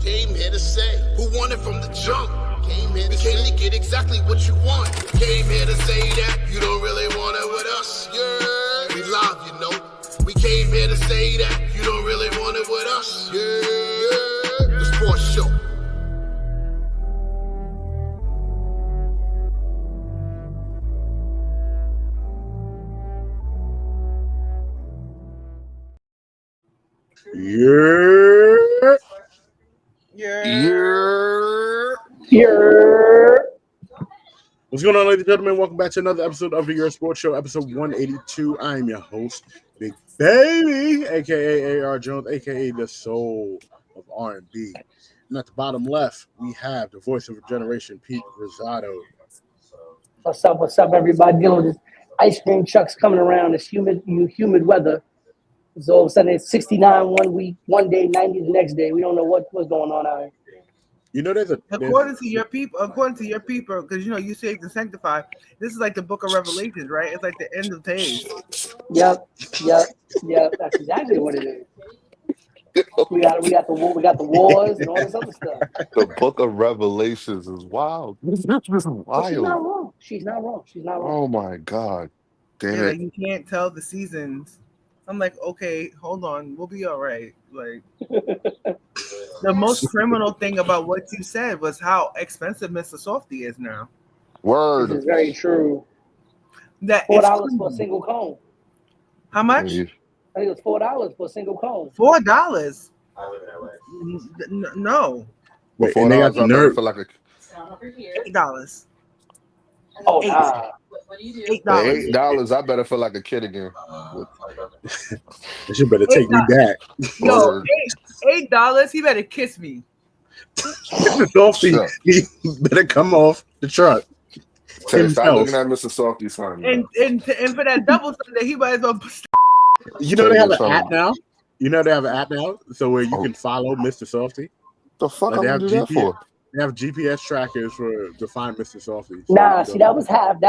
Came here to say who won it from the jump. Came here to get exactly what you want. Came here to say that you don't really want it with us. Yeah, we live, you know. We came here to say that you don't really want it with us. Yeah, the sports show. Yerrrr. Yerrrr. Yerrrr. What's going on, ladies and gentlemen? Welcome back to another episode of the Yerrrr Sports Show, episode 182. I am your host, Big Baby, a.k.a. A.R. Jones, a.k.a. the soul of R&B. And at the bottom left, we have the voice of a generation, Pete Rosado. What's up, everybody? Dealing with this ice cream trucks coming around. It's humid weather. So all of a sudden it's 69 one week, one day, 90 the next day. We don't know what's going on out here. You know, according to your people, because you know you saved and sanctified. This is like the Book of Revelations, right? It's like the end of days. Yep. That's exactly what it is. We got the wars and all this other stuff. The Book of Revelations is wild. This is wild. She's not wrong. Oh my God. Damn it. Like you can't tell the seasons. I'm like, okay, hold on, we'll be all right. Like the most criminal thing about what you said was how expensive Mr. Softee is now. Word. This is very true. That $4 for a single cone. How much? I think it was $4 for a single cone. $4. I live that way. No. Wait, and they got the nerve for like $8. Oh, What do you do? $8. $8. I better feel like a kid again. You better take me back. Yo, $8. He better kiss me. Softee, he better come off the truck. Stop looking at Mr. Softee's son. And for that double Sunday, he might as well. You know they have an app now. So where you can follow Mr. Softee. The fuck I'm gonna do that for? They have GPS trackers to find Mr. Softee. Nah, see that was half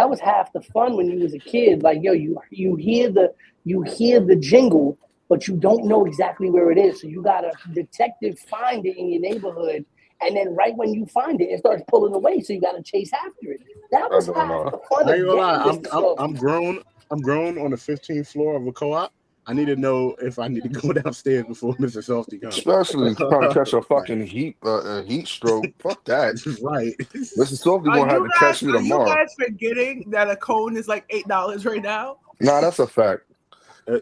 the fun when you was a kid. Like, yo, you hear the jingle, but you don't know exactly where it is. So you got a detective find it in your neighborhood, and then right when you find it, it starts pulling away. So you got to chase after it. That was half the fun. I ain't gonna lie, I'm grown on the 15th floor of a co-op. I need to know if I need to go downstairs before Mr. Softee comes. Especially trying to catch a fucking heat stroke. Fuck that. Right. Mr. Softee gonna have to catch me tomorrow. Are you guys forgetting that a cone is like $8 right now? Nah, that's a fact.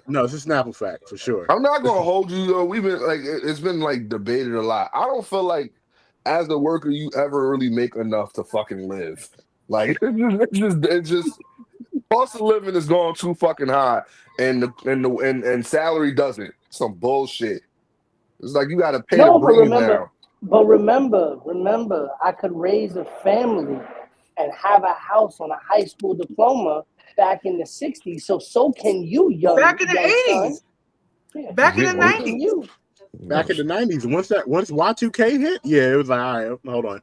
No, it's a Snapple fact for sure. I'm not gonna hold you though. We've been like it's been like debated a lot. I don't feel like as a worker you ever really make enough to fucking live. Like it's just cost of living is going too fucking high, and salary doesn't. Some bullshit. It's like you got to pay to bring you down. But remember, I could raise a family and have a house on a high school diploma back in the '60s. So can you, young. Back in the '80s. Yeah. Back in the '90s. Back in the '90s, once Y2K hit, yeah, it was like, all right, hold on.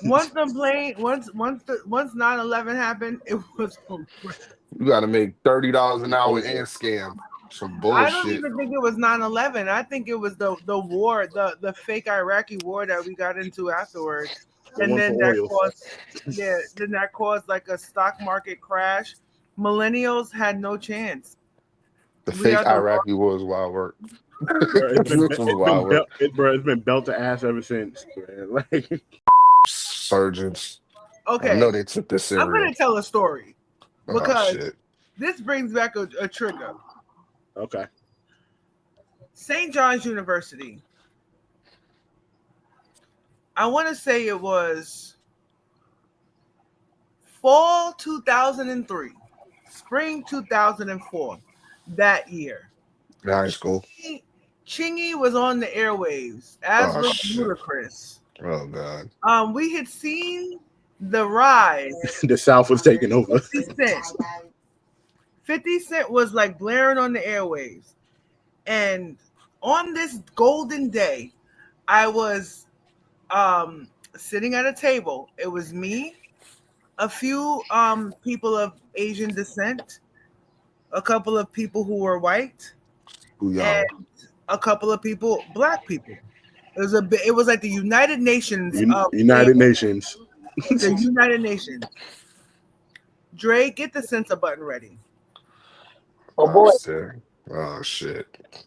Once 9/11 happened, it was. You got to make $30 an hour and scam. Some bullshit. I don't even think it was 9/11. I think it was the war, the fake Iraqi war that we got into afterwards, and then that caused like a stock market crash. Millennials had no chance. The fake Iraqi war is wild work. It's been belt to ass ever since. Man. Like. Surgeons. Okay. I know they took this serious. I'm going to tell a story because this brings back a trigger. Okay. St. John's University. I want to say it was fall 2003, spring 2004, that year. High school. Chingy was on the airwaves, as was Ludacris. Oh God. We had seen the rise. The South was taking over. 50 Cent was like blaring on the airwaves. And on this golden day, I was sitting at a table. It was me, a few people of Asian descent, a couple of people who were white, and a couple of people, black people. It was like the United Nations. United Nations. The United Nations. Dre, get the censor button ready. Oh boy. Oh shit.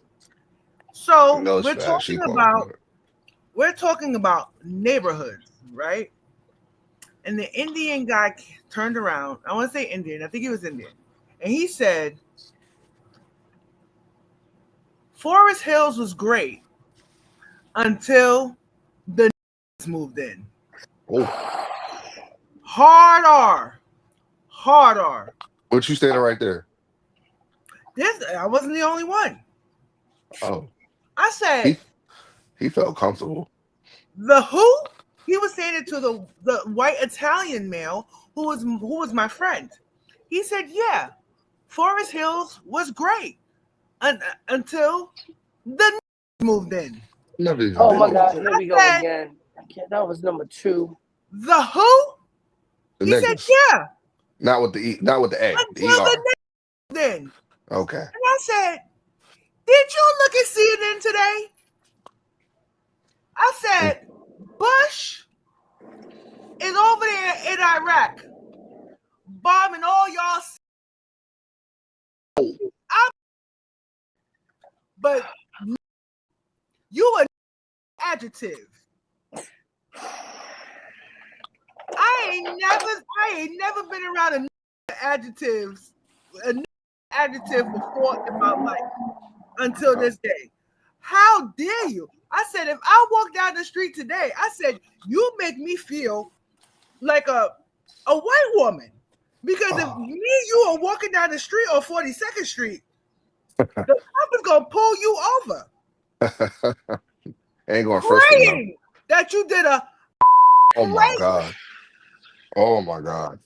So No, we're talking about neighborhoods, right? And the Indian guy turned around. I want to say Indian. I think he was Indian. And he said, Forest Hills was great until the Knicks moved in. Oh. Hard R. What you standing right there? I wasn't the only one. Oh. I said he felt comfortable. The who? He was saying it to the white Italian male who was my friend. He said, yeah, Forest Hills was great until the moved in. Oh my God, here we go again. That was number 2. The who? He said, yeah. Not with the E, not with the A. Until the then. Okay. And I said, did you look at CNN today? I said, Bush is over there in Iraq bombing all y'all. But you an adjective. I ain't never been around an adjective before in my life until this day. How dare you? I said, if I walk down the street today, I said, you make me feel like a white woman. Because if me and you are walking down the street on 42nd Street, the cop is going to pull you over. Ain't going first. Praying that you did a Oh my God. Oh my God.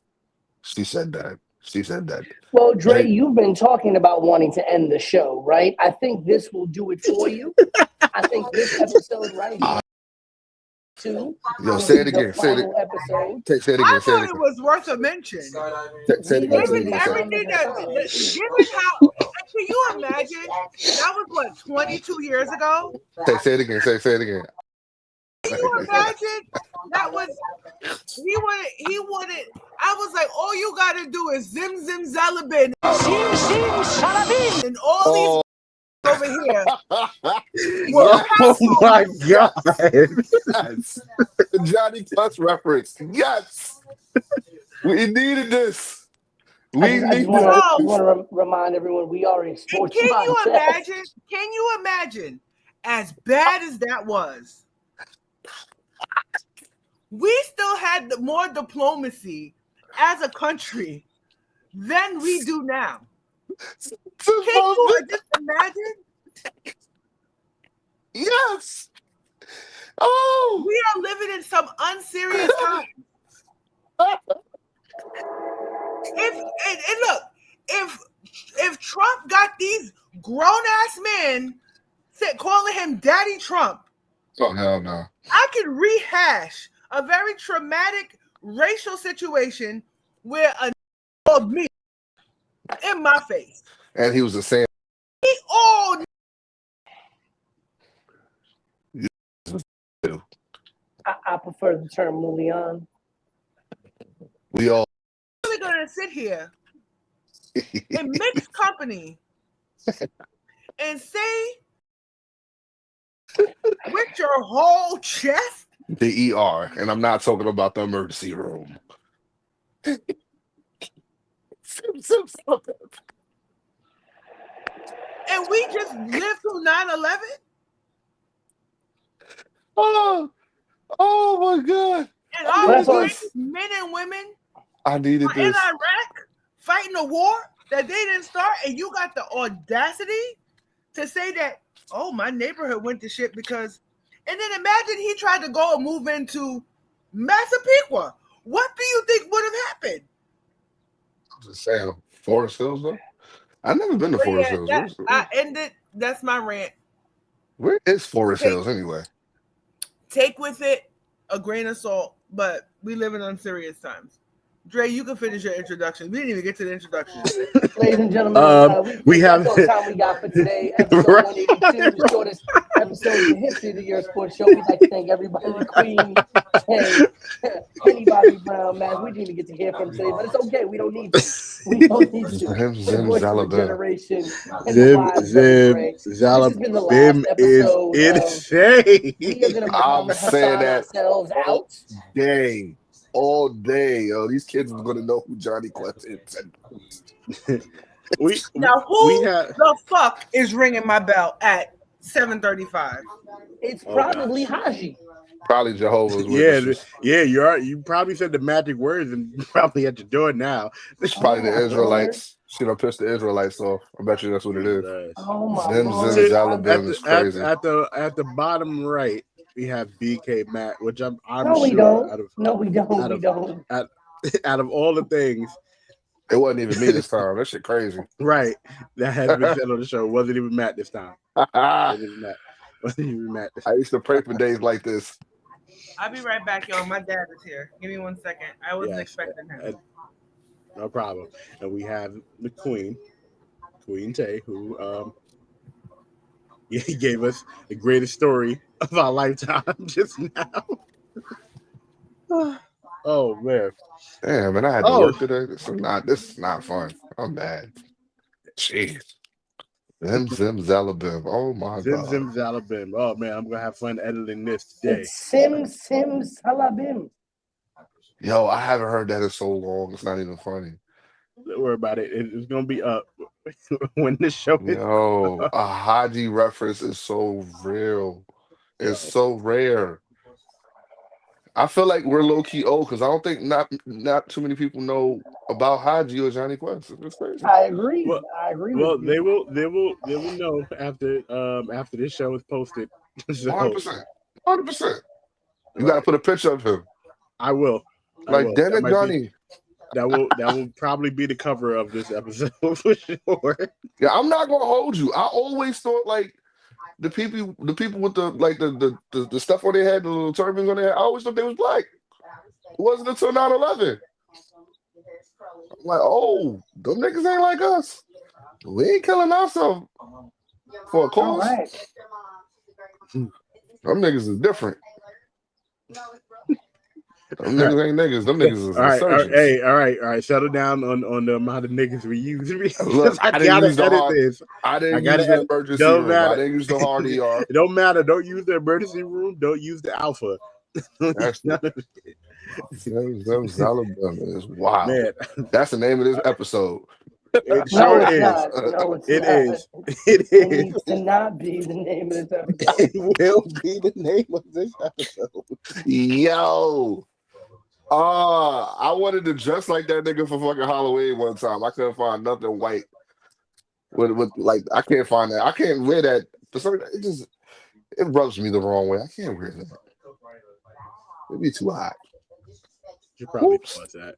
She said that. Well, Dre, you've been talking about wanting to end the show, right? I think this will do it for you. I think this episode right here, too. Yo, say it again. Say it again. I thought it was worth a mention. Say it Given everything given how, can you imagine? That was what, 22 years ago? Say it again. Say it again. Can you imagine? That was he wanted. I was like, all you gotta do is Sim Salabin. Sim Salabin. And all these over here. Oh my God. Yes. Johnny Plus reference. Yes. We needed this. I just want to remind everyone we are a sports podcast. Can you imagine? As bad as that was, we still had more diplomacy as a country than we do now. Can you just imagine? Yes. Oh, we are living in some unserious times. If Trump got these grown ass men calling him Daddy Trump, oh hell no! I could rehash a very traumatic racial situation where a called me in my face, and he was the same. He all. I prefer the term Mulian. We all. We're gonna sit here in mixed company and say with your whole chest. The ER, and I'm not talking about the emergency room. And we just lived through 9/11. Oh my God! And all these men and women I needed this in Iraq fighting a war that they didn't start, and you got the audacity to say that, oh, my neighborhood went to shit because. And then imagine he tried to go and move into Massapequa. What do you think would have happened? I'm just saying, Forest Hills though. I've never been to Forest Hills. I ended. That's my rant. Where is Forest Hills anyway? Take with it a grain of salt, but we live in unserious times. Dre, you can finish your introduction. We didn't even get to the introduction. Ladies and gentlemen, we have that's all the time we got for today. Episode 182, the shortest episode in the history of the Yerrrr Sports Show. We'd like to thank everybody, the Queen, Tay, Kenny, Bobby Brown, man. We didn't even get to hear from today, but it's okay. We don't need to. We don't need to. Zim The voice of the Salabin. generation and the wise brother Dre. This has been the last episode insane. We are going to I'm Muhammad saying Hassan that ourselves out. all day, yo. These kids are gonna know who Johnny Quest is. Now, who the fuck is ringing my bell at 7:35? It's probably Hajji. Probably Jehovah's Witnesses. Yeah, you probably said the magic words and probably at your door now. It's probably the Israelites. She done pissed the Israelites off. I bet you that's what it is. Oh my Zim God. Salabin is crazy. At the bottom right, we have BK Matt, which I'm no, we sure don't. We don't. Out of all the things, it wasn't even me this time. That shit crazy. Right. That has been said on the show. Wasn't even Matt this time. Wasn't even Matt. I used to pray for days like this. I'll be right back, y'all. My dad is here. Give me 1 second. I wasn't expecting him. No problem. And we have the Queen Tay, who gave us the greatest story of our lifetime just now. Oh man. Damn, man, I had to work today. This is not fun. I'm mad. Jeez. Zim Salabin. Oh my God. Sim Salabin. Oh man, I'm gonna have fun editing this today. It's Sim Salabin. Yo, I haven't heard that in so long. It's not even funny. Don't worry about it. It's gonna be up when the show is. Yo, a Hajji reference is so real. It's so rare. I feel like we're low key old because I don't think not too many people know about Hajji or Johnny Quest. It's crazy. I agree. Well, they will know after this show is posted. 100%. 100%. You got to put a picture of him. I will. Damn it, Johnny. That will probably be the cover of this episode for sure. Yeah, I'm not gonna hold you. I always thought like the people with the stuff on their head, the little turbans on their head, I always thought they was black. It wasn't until 9/11. I'm like, oh, them niggas ain't like us. We ain't killing ourselves for a cause. Right. Them niggas is different. Them niggas ain't niggas. Them niggas is insurgents. All right. Settle down on the amount of niggas we use. Look, I didn't use the emergency room. Matter. I didn't use the hard ER. It don't matter. Don't use the emergency room. Don't use the alpha. That's wow. Man. That's the name of this episode. It sure is. No, it is. It needs to not be the name of this episode. It will be the name of this episode. Yo. I wanted to dress like that nigga for fucking Halloween one time. I couldn't find nothing white. With like I can't find that. I can't wear that. For some reason, it rubs me the wrong way. I can't wear that. It'd be too hot. You probably pause that.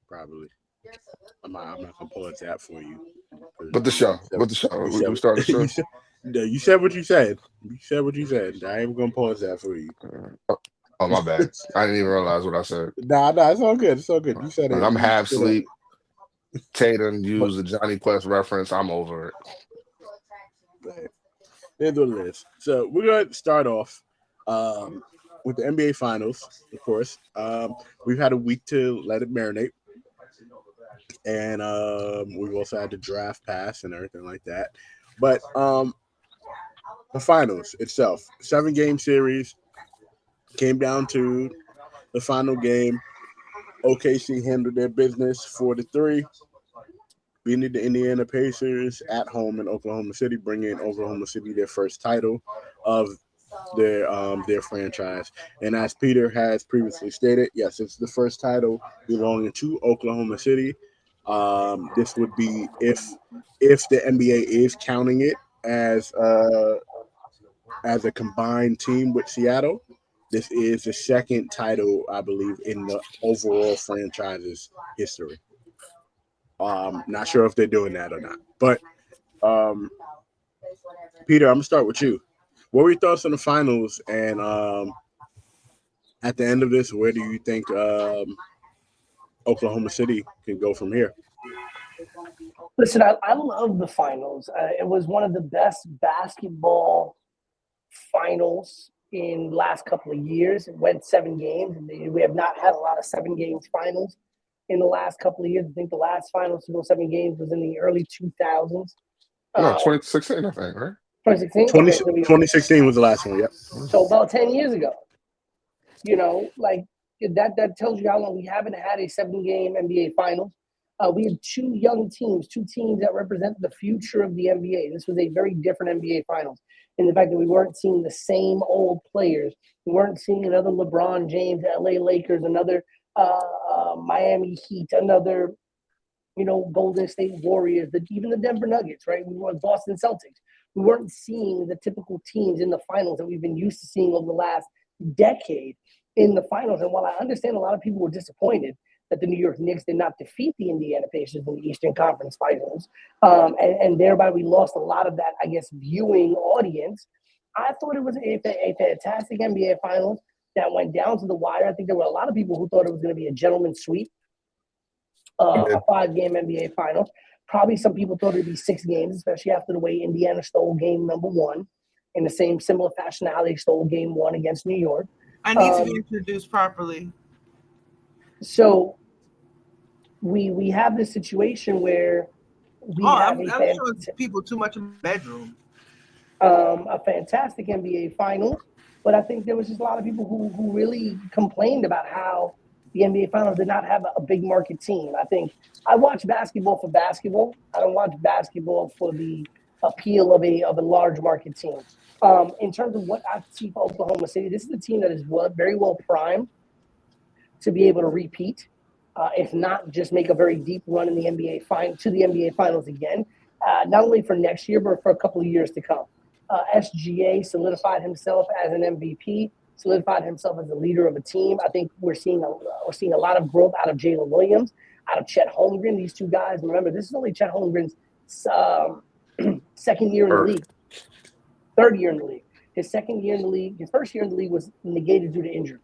Probably. I'm not gonna pause that for you. But the show. We started the show. You said what you said. You said what you said. I ain't gonna pause that for you. Oh my bad. I didn't even realize what I said. Nah, it's all good. It's all good. You said it. I'm half asleep. Tatum used the Johnny Quest reference. I'm over it. Here's what it is. So we're gonna start off with the NBA Finals, of course. We've had a week to let it marinate. And we've also had the draft pass and everything like that. But the finals itself, 7-game series, came down to the final game. OKC handled their business 4-3, beating the Indiana Pacers at home in Oklahoma City, bringing Oklahoma City their first title of their franchise. And as Peter has previously stated, yes, it's the first title belonging to Oklahoma City. This would be if the NBA is counting it as a combined team with Seattle. This is the second title, I believe, in the overall franchise's history. Not sure if they're doing that or not. But Peter, I'm gonna start with you. What were your thoughts on the finals and at the end of this, where do you think Oklahoma City can go from here? Listen, I love the finals. It was one of the best basketball finals in the last couple of years. It went 7 games, and we have not had a lot of 7 games finals in the last couple of years. I think the last finals to go 7 games was in the early 2000s. No, 2016, I think, right? 2016? 20, Okay, so 2016 was the last one. Yep. so about 10 years ago. Like that tells you how long we haven't had a 7-game NBA finals. We had 2 young teams, 2 teams that represent the future of the NBA. This was a very different NBA finals in the fact that we weren't seeing the same old players. We weren't seeing another LeBron James, LA Lakers, another Miami Heat, another Golden State Warriors, even the Denver Nuggets, right? We were Boston Celtics. We weren't seeing the typical teams in the finals that we've been used to seeing over the last decade in the finals. And while I understand a lot of people were disappointed that the New York Knicks did not defeat the Indiana Pacers in the Eastern Conference Finals, and thereby we lost a lot of that, I guess, viewing audience, I thought it was a fantastic NBA Finals that went down to the wire. I think there were a lot of people who thought it was going to be a gentleman's sweep, a 5-game NBA Finals. Probably some people thought it'd be 6 games, especially after the way Indiana stole game number 1 in the same similar fashion how they stole game 1 against New York. I need to be introduced properly. So we have this situation where we have I'm showing people too much in the bedroom. A fantastic NBA Finals, but I think there was just a lot of people who really complained about how the NBA Finals did not have a big market team. I think I watch basketball for basketball. I don't watch basketball for the appeal of a large market team. In terms of what I see for Oklahoma City, this is a team that is very well primed to be able to repeat, if not just make a very deep run in the NBA Finals again, not only for next year but for a couple of years to come. SGA solidified himself as an MVP, solidified himself as the leader of a team. I think we're seeing a lot of growth out of Jalen Williams, out of Chet Holmgren. These 2 guys. Remember, this is only Chet Holmgren's second year in the league, third year in the league. His second year in the league, his first year in the league was negated due to injury.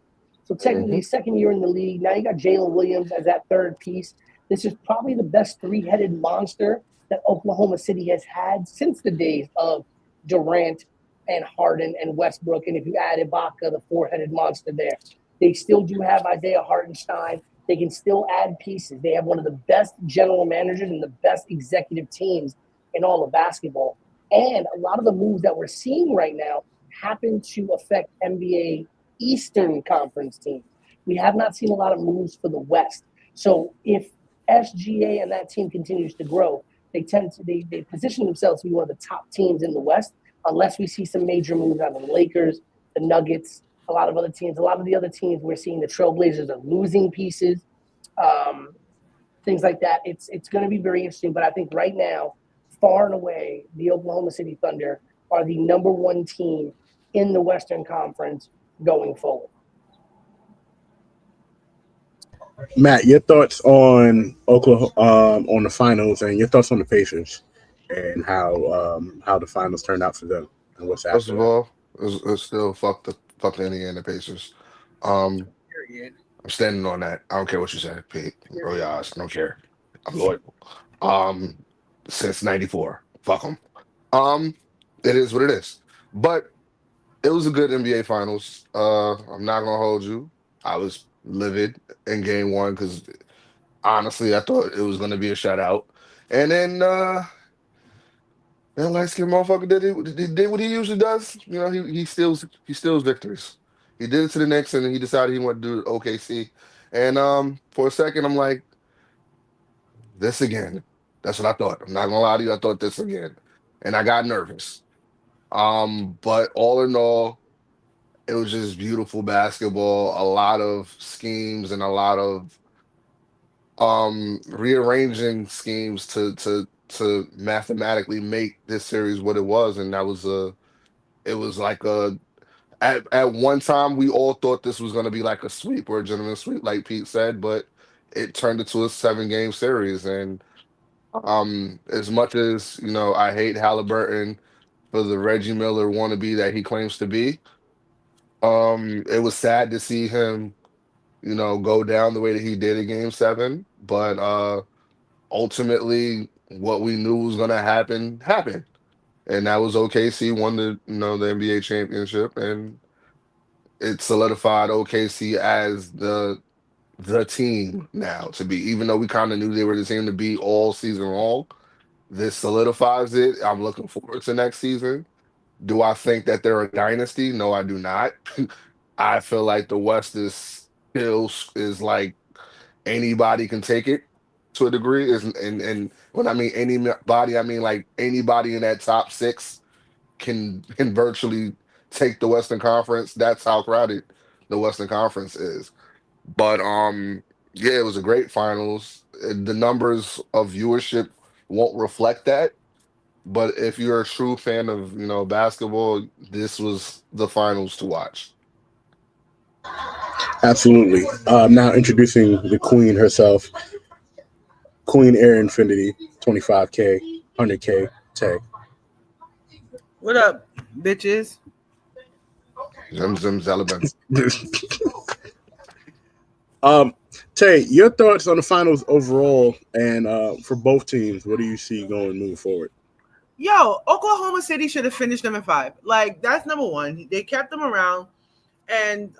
So technically, second year in the league. Now you got Jalen Williams as that third piece. This is probably the best 3-headed monster that Oklahoma City has had since the days of Durant and Harden and Westbrook. And if you add Ibaka, the 4-headed monster there. They still do have Isaiah Hartenstein. They can still add pieces. They have one of the best general managers and the best executive teams in all of basketball. And a lot of the moves that we're seeing right now happen to affect NBA Eastern Conference teams. We have not seen a lot of moves for the West. So if SGA and that team continues to grow, they position themselves to be one of the top teams in the West, unless we see some major moves out of the Lakers, the Nuggets, a lot of other teams. A lot of the other teams we're seeing the Trailblazers are losing pieces, things like that. It's going to be very interesting. But I think right now, far and away, the Oklahoma City Thunder are the number 1 team in the Western Conference going forward. Matt, your thoughts on Oklahoma on the finals, and your thoughts on the Pacers and how the finals turned out for them and what's after. First of all, it's still fuck the Indiana Pacers. I'm standing on that. I don't care what you say, Pete. Roll your eyes. I don't care. I'm loyal. Since '94, fuck them. It is what it is. But it was a good NBA Finals. I'm not gonna hold you. I was livid in Game 1 because honestly, I thought it was gonna be a shutout. And then that light skinned motherfucker did what he usually does. He steals victories. He did it to the Knicks, and then he decided he wanted to do it to OKC. And for a second, I'm like, this again. That's what I thought. I'm not gonna lie to you. I thought this again, and I got nervous. But all in all, it was just beautiful basketball. A lot of schemes and a lot of rearranging schemes to mathematically make this series what it was, and it was like at one time we all thought this was going to be like a sweep or a gentleman's sweep, like Pete said, but it turned into a 7-game series. And as much as I hate Haliburton for the Reggie Miller wannabe that he claims to be, It was sad to see him, go down the way that he did in Game 7, but ultimately, what we knew was gonna happen happened, and that was OKC won the NBA championship, and it solidified OKC as the team now to be. Even though we kind of knew they were the team to be all season long, this solidifies it. I'm looking forward to next season. Do I think that they're a dynasty? No, I do not. I feel like the West is still is like anybody can take it to a degree. Is and when I mean anybody, I mean like anybody in that top six can virtually take the Western Conference. That's how crowded the Western Conference is. But yeah, it was a great finals. The numbers of viewership won't reflect that. But if you're a true fan of, basketball, this was the finals to watch. Absolutely. Now introducing the queen herself, Queen Air Infinity, 25K, 100K tag. What up, bitches? Sim Salabin. Tay, your thoughts on the finals overall and for both teams, what do you see going moving forward? Yo, Oklahoma City should have finished them in 5. Like, that's number one. They kept them around. And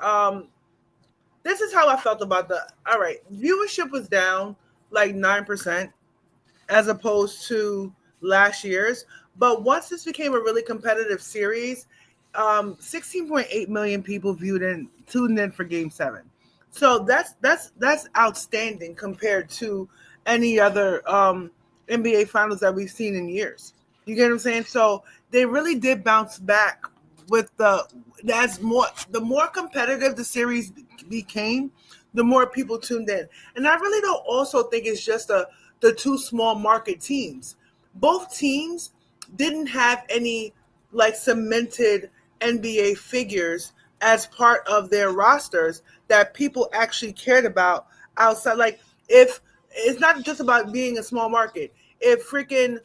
this is how I felt about all right, viewership was down like 9% as opposed to last year's. But once this became a really competitive series, 16.8 million people tuned in for Game 7. So that's outstanding compared to any other NBA finals that we've seen in years. You get what I'm saying? So they really did bounce back with the more competitive the series became, the more people tuned in. And I really don't also think it's just the two small market teams. Both teams didn't have any like cemented NBA figures as part of their rosters that people actually cared about outside. Like, if it's not just about being a small market, if freaking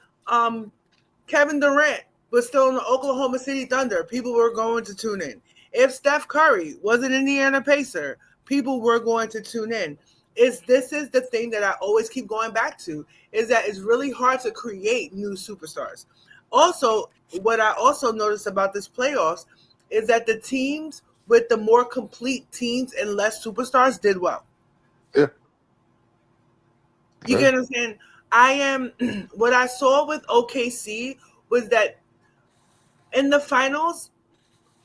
Kevin Durant was still in the Oklahoma City Thunder, people were going to tune in. If Steph Curry was an Indiana Pacer, people were going to tune in. This is the thing that I always keep going back to, is that it's really hard to create new superstars. Also, what I also noticed about this playoffs is that the teams with the more complete teams and less superstars did well. Yeah. You get what I'm saying? What I saw with OKC was that in the finals,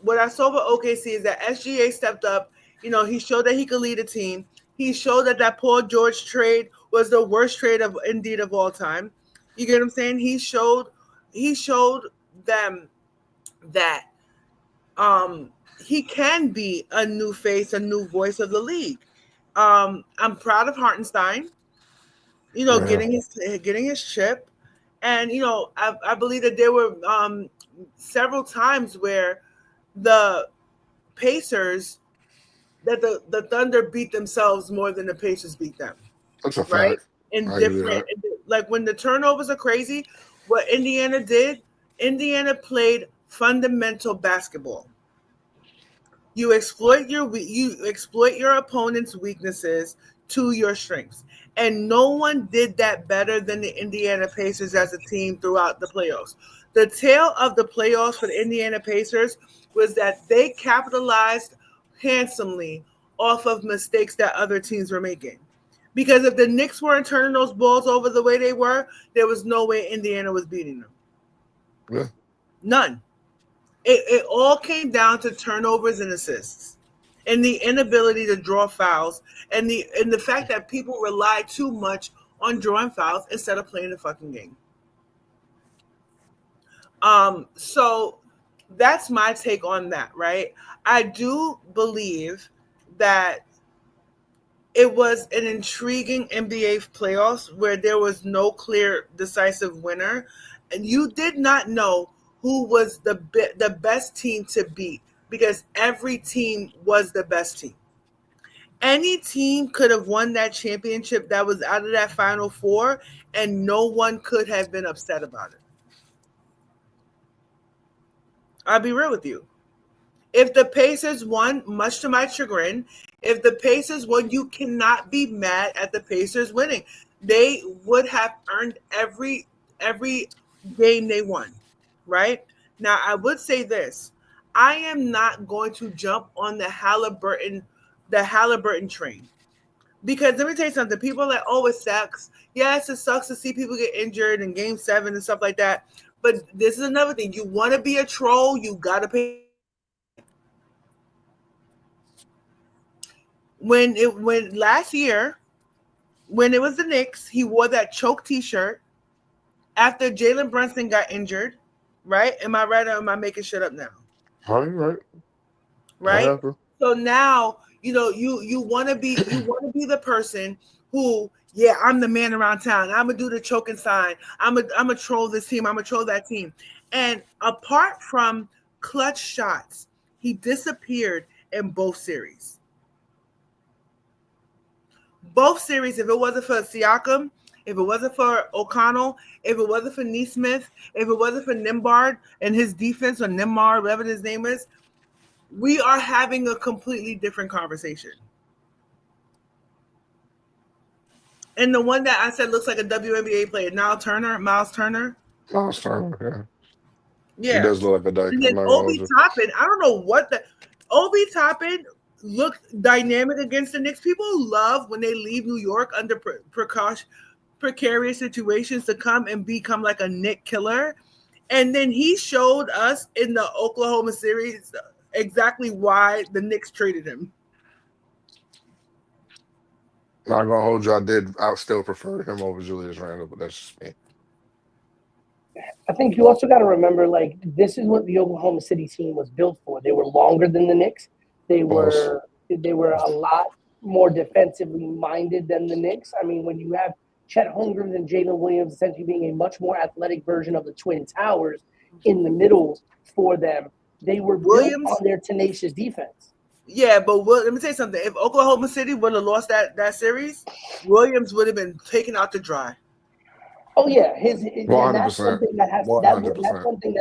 what I saw with OKC is that SGA stepped up. He showed that he could lead a team. He showed that Paul George trade was the worst trade of all time. You get what I'm saying? He showed them that he can be a new face, a new voice of the league. I'm proud of Hartenstein, getting his chip. And, I believe that there were several times where the Pacers, that the Thunder beat themselves more than the Pacers beat them. That's a Right? fact. In I agree with different, that. like when the turnovers are crazy, what Indiana did, Indiana played fundamental basketball. You exploit your opponent's weaknesses to your strengths. And no one did that better than the Indiana Pacers as a team throughout the playoffs. The tale of the playoffs for the Indiana Pacers was that they capitalized handsomely off of mistakes that other teams were making. Because if the Knicks weren't turning those balls over the way they were, there was no way Indiana was beating them. Yeah. None. It all came down to turnovers and assists, and the inability to draw fouls, and the fact that people rely too much on drawing fouls instead of playing the fucking game. So that's my take on that, right? I do believe that it was an intriguing NBA playoffs where there was no clear decisive winner, and you did not know who was the best team to beat, because every team was the best team. Any team could have won that championship that was out of that Final Four, and no one could have been upset about it. I'll be real with you. If the Pacers won, much to my chagrin, if the Pacers won, you cannot be mad at the Pacers winning. They would have earned every game they won, right? Now, I would say this. I am not going to jump on the Haliburton train. Because let me tell you something. People are like, oh, it sucks. Yes, it sucks to see people get injured in Game 7 and stuff like that. But this is another thing. You want to be a troll, you got to pay. When last year, when it was the Knicks, he wore that choke T-shirt after Jalen Brunson got injured, right? Am I right or am I making shit up now? Right. Right? So now, you want to be the person who, yeah, I'm the man around town. I'm gonna do the choking sign. I'm gonna troll this team. I'm gonna troll that team. And apart from clutch shots, he disappeared in both series. Both series, if it wasn't for Siakam, if it wasn't for O'Connell, if it wasn't for Neesmith, if it wasn't for Nembhard and his defense, or Nembhard, whatever his name is, we are having a completely different conversation. And the one that I said looks like a WNBA player, Miles Turner. Yeah. He does look like a dyke. And then Obi Toppin, I don't know what Obi Toppin looked dynamic against the Knicks. People love when they leave New York under precarious situations to come and become like a Knick killer. And then he showed us in the Oklahoma series exactly why the Knicks traded him. Not gonna hold you. I still prefer him over Julius Randle, but that's just me. I think you also got to remember, like, this is what the Oklahoma City team was built for. They were longer than the Knicks. They were a lot more defensively minded than the Knicks. I mean, when you have Chet Holmgren and Jalen Williams essentially being a much more athletic version of the Twin Towers in the middle for them, they were built on their tenacious defense. Yeah, but let me tell you something. If Oklahoma City would have lost that series, Williams would have been taken out to dry. Oh yeah, 100%. That's something that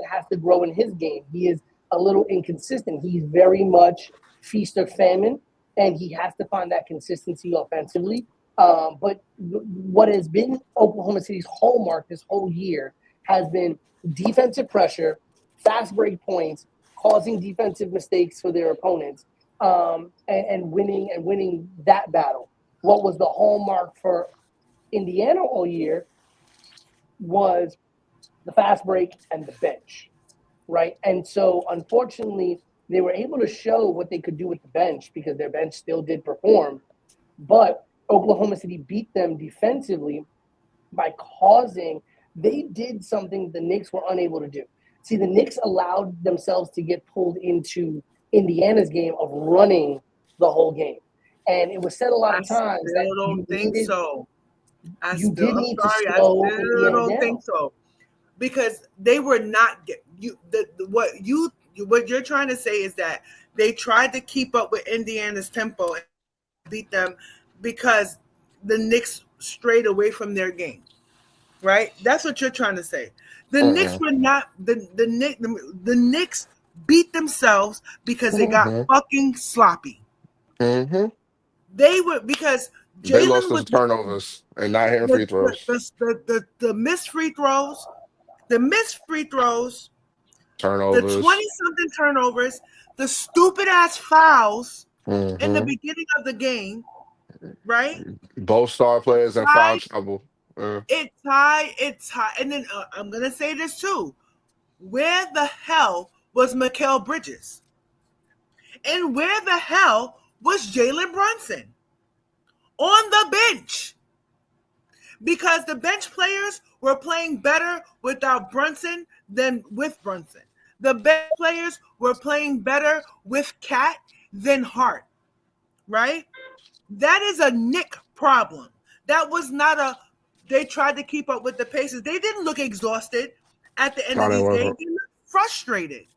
has to grow in his game. He is a little inconsistent. He's very much feast or famine, and he has to find that consistency offensively. But what has been Oklahoma City's hallmark this whole year has been defensive pressure, fast break points, causing defensive mistakes for their opponents, and winning that battle. What was the hallmark for Indiana all year was the fast break and the bench, right? And so, unfortunately, they were able to show what they could do with the bench because their bench still did perform. But Oklahoma City beat them defensively by they did something the Knicks were unable to do. See, the Knicks allowed themselves to get pulled into Indiana's game of running the whole game. And it was said a lot of times that don't think so. I still don't think so, because they were not what you're trying to say is that they tried to keep up with Indiana's tempo and beat them because the Knicks strayed away from their game, right? That's what you're trying to say. The Knicks were not the Knicks beat themselves because they got fucking sloppy. Mm-hmm. They were because they lost those turnovers and not hitting free throws. The missed free throws, turnovers, the 20-something turnovers, the stupid ass fouls in the beginning of the game, right? Both star players in foul trouble. It tied, and then I'm gonna say this too: where the hell was Mikal Bridges? And where the hell was Jalen Brunson? On the bench, because the bench players were playing better without Brunson than with Brunson. The bench players were playing better with Cat than Hart, right? That is a Knick problem. That was not they tried to keep up with the Pacers. They didn't look exhausted at the end of these games. They looked frustrated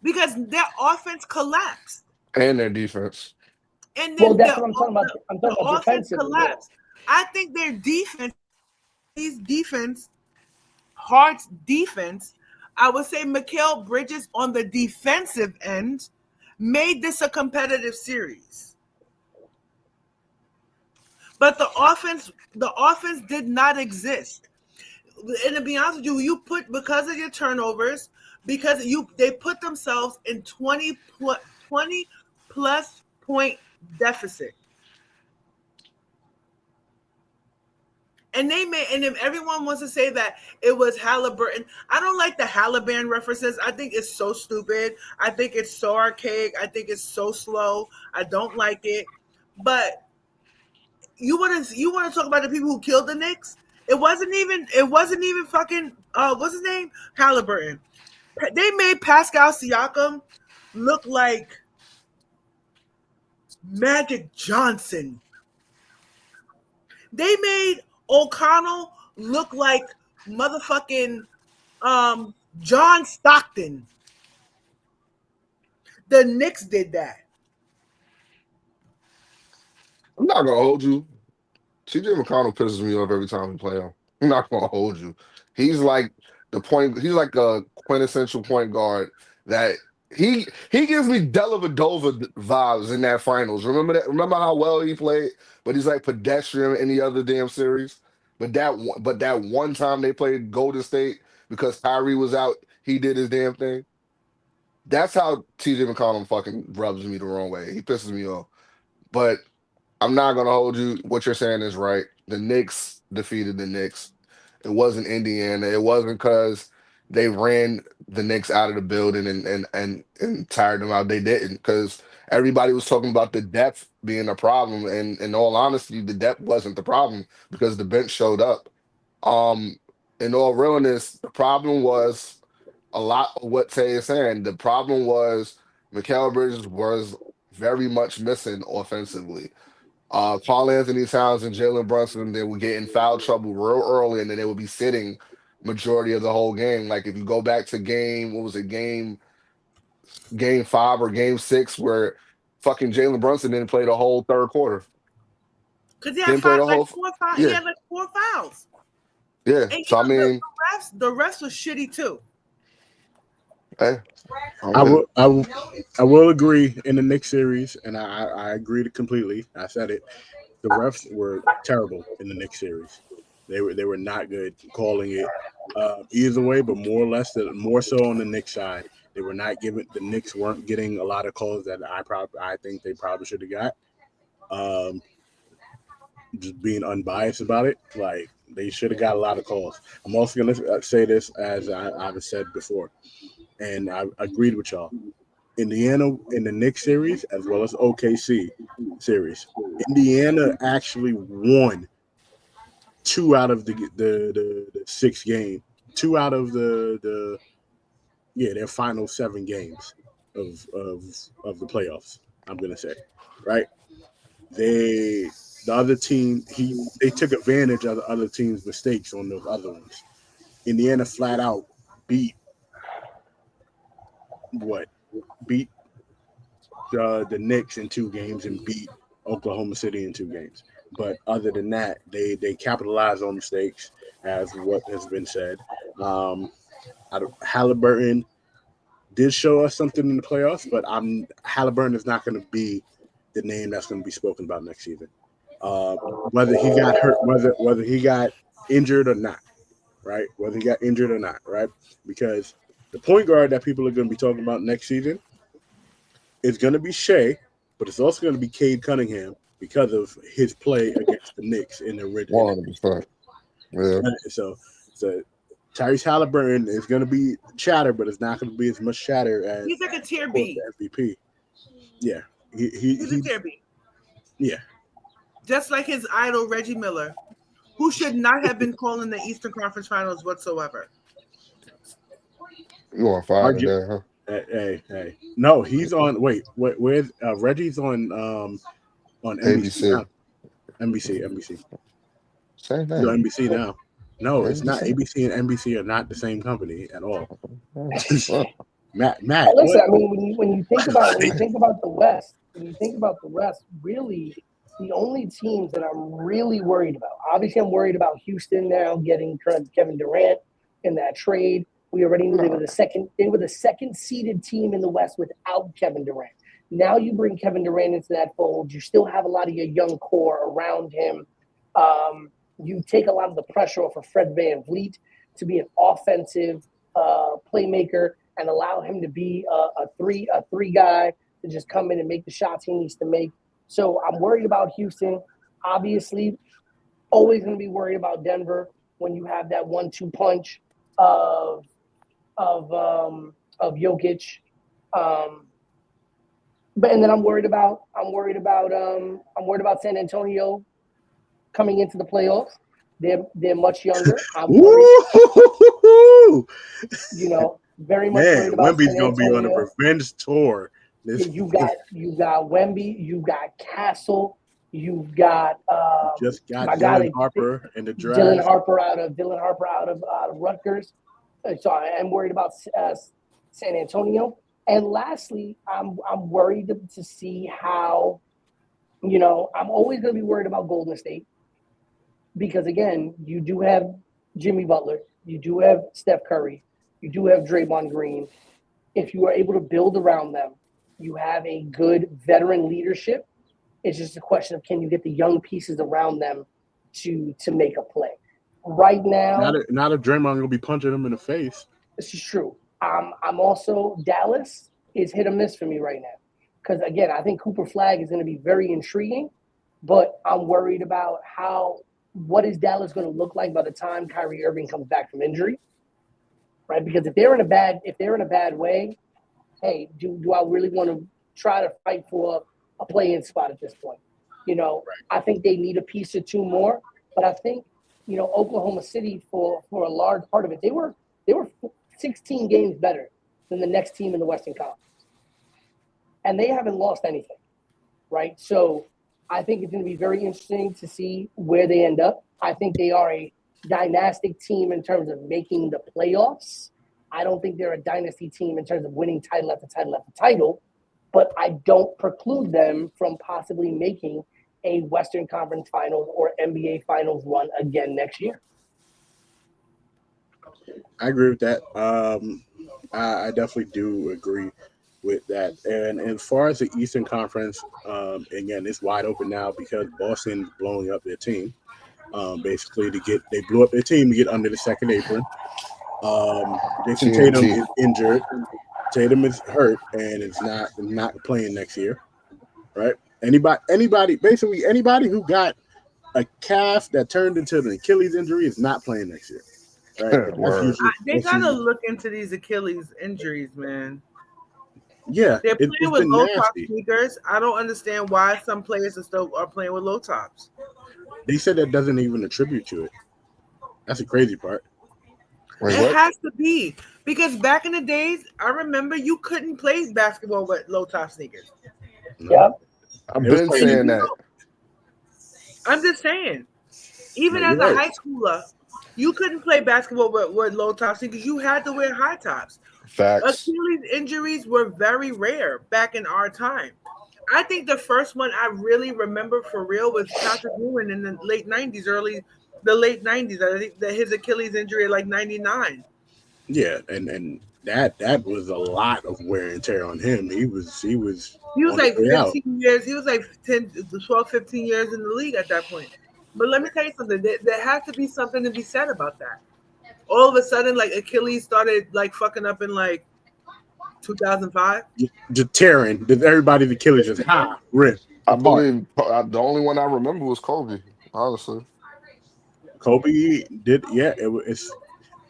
because their offense collapsed. And their defense. And then that's what I'm talking about. I'm talking about defensive collapse. I think their defense, Hart's defense, I would say Mikal Bridges on the defensive end made this a competitive series. But the offense did not exist. And to be honest with you, because of your turnovers, because they put themselves in 20 plus point deficit. And if everyone wants to say that it was Haliburton, I don't like the Haliburton references. I think it's so stupid. I think it's so archaic. I think it's so slow. I don't like it. But you want to talk about the people who killed the Knicks? It wasn't even fucking what's his name? Haliburton. They made Pascal Siakam look like Magic Johnson. They made O'Connell look like motherfucking John Stockton. The Knicks did that. I'm not gonna hold you. TJ McConnell pisses me off every time we play him. I'm not gonna hold you. He's like he's like a quintessential point guard that he gives me Dellavedova vibes in that finals. Remember that? Remember how well he played? But he's like pedestrian in the other damn series. But that one time they played Golden State because Kyrie was out, he did his damn thing. That's how TJ McConnell fucking rubs me the wrong way. He pisses me off. But I'm not gonna hold you. What you're saying is right. The Knicks defeated the Knicks. It wasn't Indiana. It wasn't because they ran the Knicks out of the building and tired them out. They didn't, because everybody was talking about the depth being a problem. And in all honesty, the depth wasn't the problem because the bench showed up. In all realness, the problem was a lot of what Tay is saying. The problem was Mikal Bridges was very much missing offensively. Paul Anthony Towns and Jalen Brunson, they would get in foul trouble real early, and then they would be sitting majority of the whole game. Like if you go back to game 5 or game 6, where fucking Jalen Brunson didn't play the whole third quarter. Because he had four fouls. Yeah. He had like 4 fouls. Yeah. And So I mean, the refs was shitty too. hey, I will agree in the Knicks series, and I agreed completely. I said it. The refs were terrible in the Knicks series. They were not good calling it either way, but more so on the Knicks side. They were not giving the Knicks weren't getting a lot of calls that I think they probably should have got. Just being unbiased about it, like they should have got a lot of calls. I'm also gonna say this as I've said before, and I agreed with y'all. Indiana in the Knicks series as well as OKC series, Indiana actually won 2 out of the 6 game, 2 out of their final 7 games of the playoffs. I'm gonna say, right? The other team, they took advantage of the other team's mistakes on those other ones. Indiana flat out beat the Knicks in 2 games and beat Oklahoma City in 2 games. But other than that, they capitalized on mistakes, as what has been said. Haliburton did show us something in the playoffs, but Haliburton is not going to be the name that's going to be spoken about next season. Whether he got hurt, whether he got injured or not, right? Whether he got injured or not, right? Because the point guard that people are going to be talking about next season is going to be Shai, but it's also going to be Cade Cunningham because of his play against the Knicks in the original. 100%. Yeah. So Tyrese Haliburton is going to be chatter, but it's not going to be as much chatter as he's like a tier B MVP. Yeah, he's a tier B. Yeah, just like his idol Reggie Miller, who should not have been calling the Eastern Conference Finals whatsoever. You on fire today, huh? Hey. No, he's on. Wait. Where's Reggie's on NBC now. NBC. Same thing. He's on NBC now. No, NBC? It's not. ABC and NBC are not the same company at all. Matt. Listen, I mean, when you think about the West, really, the only teams that I'm really worried about. Obviously, I'm worried about Houston now getting Kevin Durant in that trade. We already knew they were the second seeded team in the West without Kevin Durant. Now you bring Kevin Durant into that fold. You still have a lot of your young core around him. You take a lot of the pressure off of Fred VanVleet to be an offensive playmaker and allow him to be a three guy to just come in and make the shots he needs to make. So I'm worried about Houston. Obviously, always going to be worried about Denver when you have that 1-2 punch of Jokic. But and then I'm worried about San Antonio coming into the playoffs. They're much younger. I'm worried. Very much worried about Wemby's San gonna be on a Antonio. revenge tour. You got Wemby, you got Castle, you've got just got my Dylan guy, Harper in the draft. Dylan Harper out of Rutgers. So I am worried about San Antonio. And lastly, I'm worried to see how, I'm always going to be worried about Golden State because, again, you do have Jimmy Butler, you do have Steph Curry, you do have Draymond Green. If you are able to build around them, you have a good veteran leadership. It's just a question of can you get the young pieces around them to make a play. Right now, not if Draymond gonna be punching him in the face. this is true. I'm also Dallas is hit or miss for me right now because again I think Cooper Flag is going to be very intriguing, but I'm worried about what is Dallas going to look like by the time Kyrie Irving comes back from injury, right? Because if they're in a bad way, hey, do I really want to try to fight for a play-in spot at this point? I think they need a piece or two more, but I think Oklahoma City for a large part of it they were 16 games better than the next team in the Western Conference. And they haven't lost anything, right? So I think it's going to be very interesting to see where they end up. I think they are a dynastic team in terms of making the playoffs. I don't think they're a dynasty team in terms of winning title after title after title, but I don't preclude them from possibly making a Western Conference Finals or NBA Finals run again next year. I agree with that. I definitely do agree with that. And as far as the Eastern Conference, again, it's wide open now because Boston's blowing up their team. Basically, they blew up their team to get under the second apron. Jason Tatum is injured. Tatum is hurt and is not playing next year. Right? Anybody, basically anybody who got a calf that turned into an Achilles injury is not playing next year. Right? They gotta look into these Achilles injuries, man. Yeah, they're playing with low top nasty. sneakers. I don't understand why some players are playing with low tops. They said that doesn't even attribute to it. That's the crazy part. It has to be because back in the days, I remember you couldn't play basketball with low top sneakers. Yeah, I've been saying that. I'm just saying, even as a high schooler, you couldn't play basketball with low tops because you had to wear high tops. Facts. Achilles injuries were very rare back in our time. I think the first one I really remember for real was Patrick Ewing in the late 90s. I think that his Achilles injury at like 99. Yeah, and that was a lot of wear and tear on him. He was like 15 years. He was like 12, 15 years in the league at that point. But let me tell you something. There has to be something to be said about that. All of a sudden, like Achilles started like fucking up in like 2005. Just tearing. Everybody's Achilles just rip. I believe the only one I remember was Kobe. Honestly, Kobe did. Yeah, it's.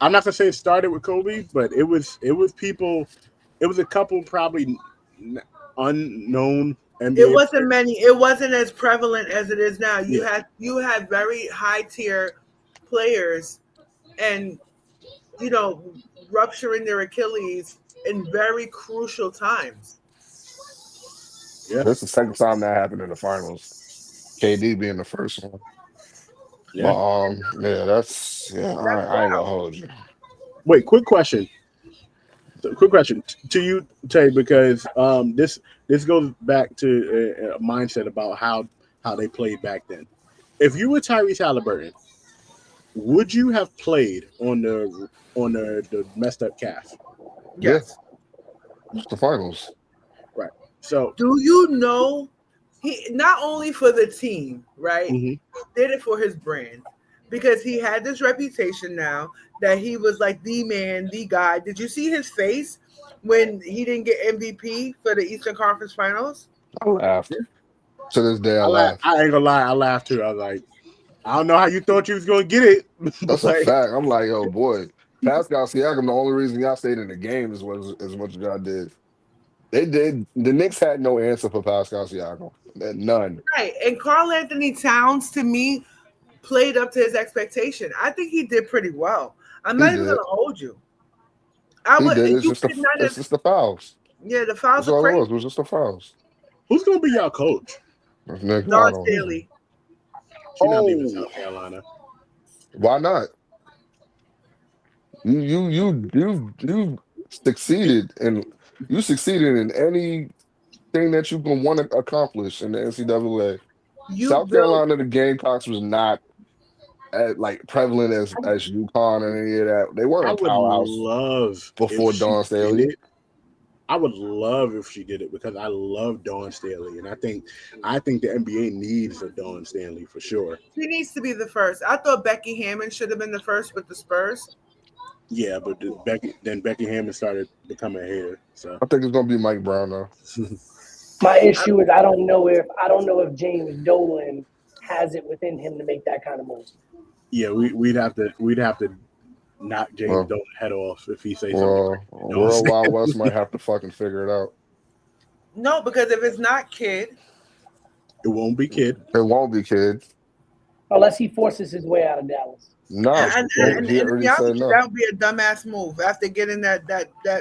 I'm not gonna say it started with Kobe, but it was people. It was a couple probably unknown NBA. It wasn't many. It wasn't as prevalent as it is now. You had very high tier players, and rupturing their Achilles in very crucial times. Yeah, that's the second time that happened in the finals. KD being the first one. Yeah. But that's I ain't gonna hold you. Wait, quick question to you, Tay, because this goes back to a mindset about how they played back then. If you were Tyrese Haliburton, would you have played on the messed up calf? Yes. It's the finals. Right. So Do you know he not only for the team, right? mhm. He did it for his brand because he had this reputation now that he was like the man, the guy. Did you see his face when he didn't get MVP for the Eastern Conference Finals? I laughed. To this day, I I laugh. ain't gonna lie, I laughed too. I was like, I don't know how you thought you was gonna get it. That's a but fact. I'm like, yo, boy, Pascal Siakam. The only reason y'all stayed in the game is was as much as y'all did. They did. The Knicks had no answer for Pascal Siakam. None. Right. And Carl Anthony Towns to me played up to his expectation. I think he did pretty well. I'm He not even did. gonna hold you. I He would did. It's you just the. could not It's have just the fouls. yeah, the fouls That's are all it crazy. was. It was just the fouls. who's gonna be y'all coach? That's Nick. I Don don't. Staley. She's not leaving Oh, South Carolina. why not? You succeeded and you succeeded in anything that you can want to accomplish in the NCAA. You South built Carolina, the Gamecocks was not as like prevalent as UConn and any of that. They weren't I a would powerhouse love if before she Dawn did Staley. it. I would love if she did it because I love Dawn Staley, and I think the NBA needs a Dawn Staley for sure. he needs to be the first. I thought Becky Hammond should have been the first with the Spurs. Yeah, but Becky Hammond started becoming a hater. So I think it's gonna be Mike Brown though. My issue is I don't know if James Dolan has it within him to make that kind of move. yeah, we'd have to knock James Well, Dolan head off if he say something. well, World Wild West might have to fucking figure it out. No, because if it's not Kid, It won't be Kid. It won't be kids. Unless he forces his way out of Dallas. No, and he to be already honest, said with you, no. that would be a dumbass move after getting that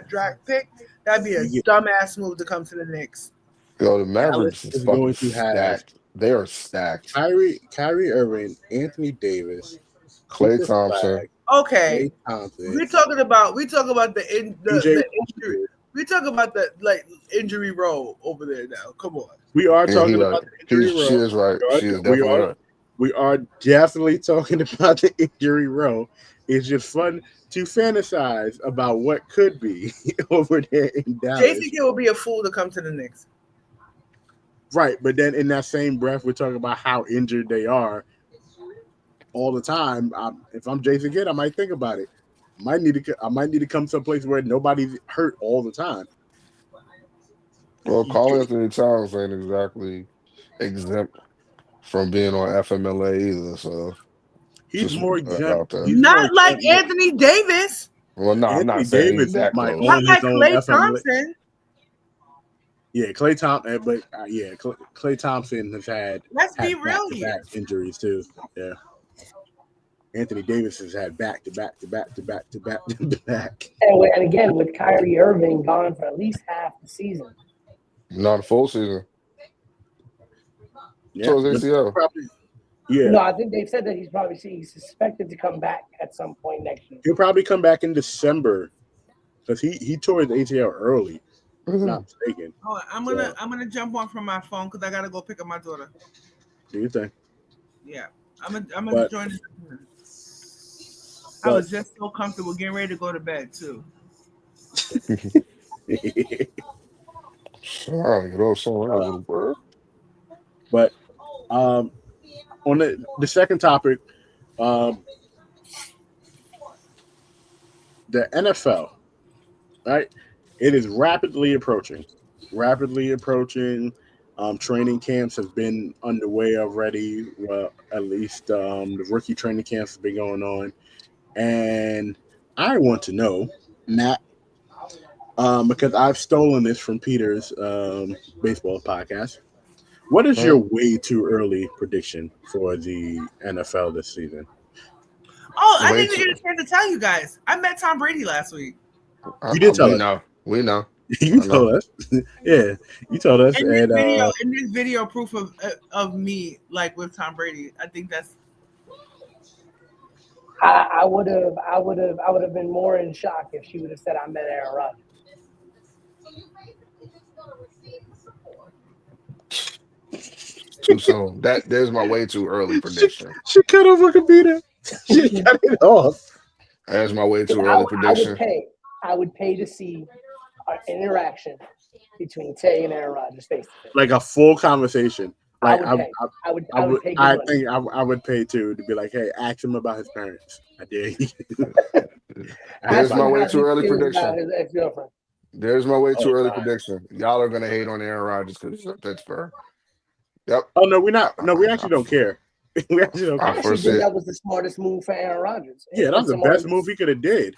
draft pick. That'd be a You get- dumbass move to come to the Knicks. Yo, the Dallas Mavericks is is fucking going to have stacked. They are stacked. Kyrie Irving, Anthony Davis, Klay Cooper Thompson. Flag, Okay, Klay Thompson, we talking about the DJ. injury. We talk about the injury roll over there now. Come on. We are Yeah, talking about the injury she row. is right. She is We definitely are right. we are definitely talking about the injury row. It's just fun to fantasize about what could be over there in Dallas. Jason Kidd will be a fool to come to the Knicks. Right, but then in that same breath, we're talking about how injured they are all the time. If I'm Jason Kidd, I might think about it. I might need to come someplace where nobody's hurt all the time. Well, Carl Anthony Towns ain't exactly exempt from being on FMLA either, so He's just more out exempt. there. He's more Not like exempt. Anthony Davis. Well, no, I'm Anthony not saying Davis he's that might close. Not own like his own Klay FMLA. Thompson. Yeah, Klay Thompson, but Klay Thompson has had Let's be real back-to-back here. injuries too. Yeah, Anthony Davis has had back-to-back. And again, with Kyrie Irving gone for at least half the season. Not a full season. Yeah, So is ACL. Yeah, No, I think they've said that he's suspected to come back at some point next year. he'll probably come back in December because he tore his ACL early. If I'm not mistaken. Oh, I'm gonna jump on from my phone because I gotta go pick up my daughter. Do you think? Yeah, I'm gonna But- join. I was just so comfortable getting ready to go to bed too. But on the second topic, the NFL, right? It is rapidly approaching. Training camps have been underway already. Well, at least the rookie training camps have been going on. And I want to know, Matt, because I've stolen this from Peter's baseball podcast. What is your way too early prediction for the NFL this season? Oh, I didn't even get a chance to tell you guys. I met Tom Brady last week. You did tell us. We know. You told us. Yeah, you told us. In this video proof of me, like with Tom Brady, I think that's. I would have been more in shock if she would have said I met Aaron Rodgers. Too soon. There's my way too early prediction. She cut over computer. She cut it off. That's my way too early prediction. I would pay to see an interaction between Tay and Aaron Rodgers face to face. Like a full conversation. Like I would pay. I think I would pay too to be like, hey, ask him about his parents. I dare you. There's my way too early prediction. His ex-girlfriend. There's my way too early prediction. Y'all are gonna hate on Aaron Rodgers because he's at Pittsburgh. Yep. Oh no, we're not. No, we actually don't care. We actually don't care. I actually think that was the smartest move for Aaron Rodgers. Yeah, that was the best move he could have did.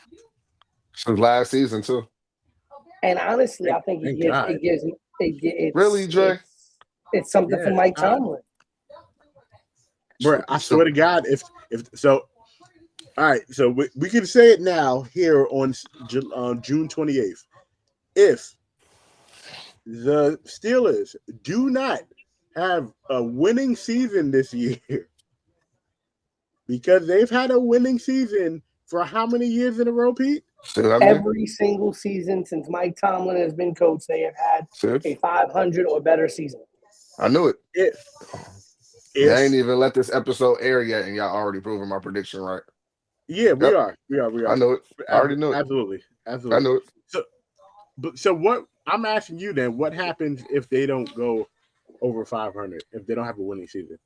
Since last season too. And honestly, I think it gives really, Dre. It's something for Mike Tomlin. Bro, I swear to God, if so, all right. So we can say it now here on June 28th. If the Steelers do not have a winning season this year, because they've had a winning season for how many years in a row, Pete? Every single season since Mike Tomlin has been coach, they have had a 500 or better season. I knew it. I ain't even let this episode air yet, and y'all already proving my prediction right. Yeah, we are. I know it. I already knew it. Absolutely. I know it. So what? I'm asking you then. What happens if they don't go over 500? If they don't have a winning season?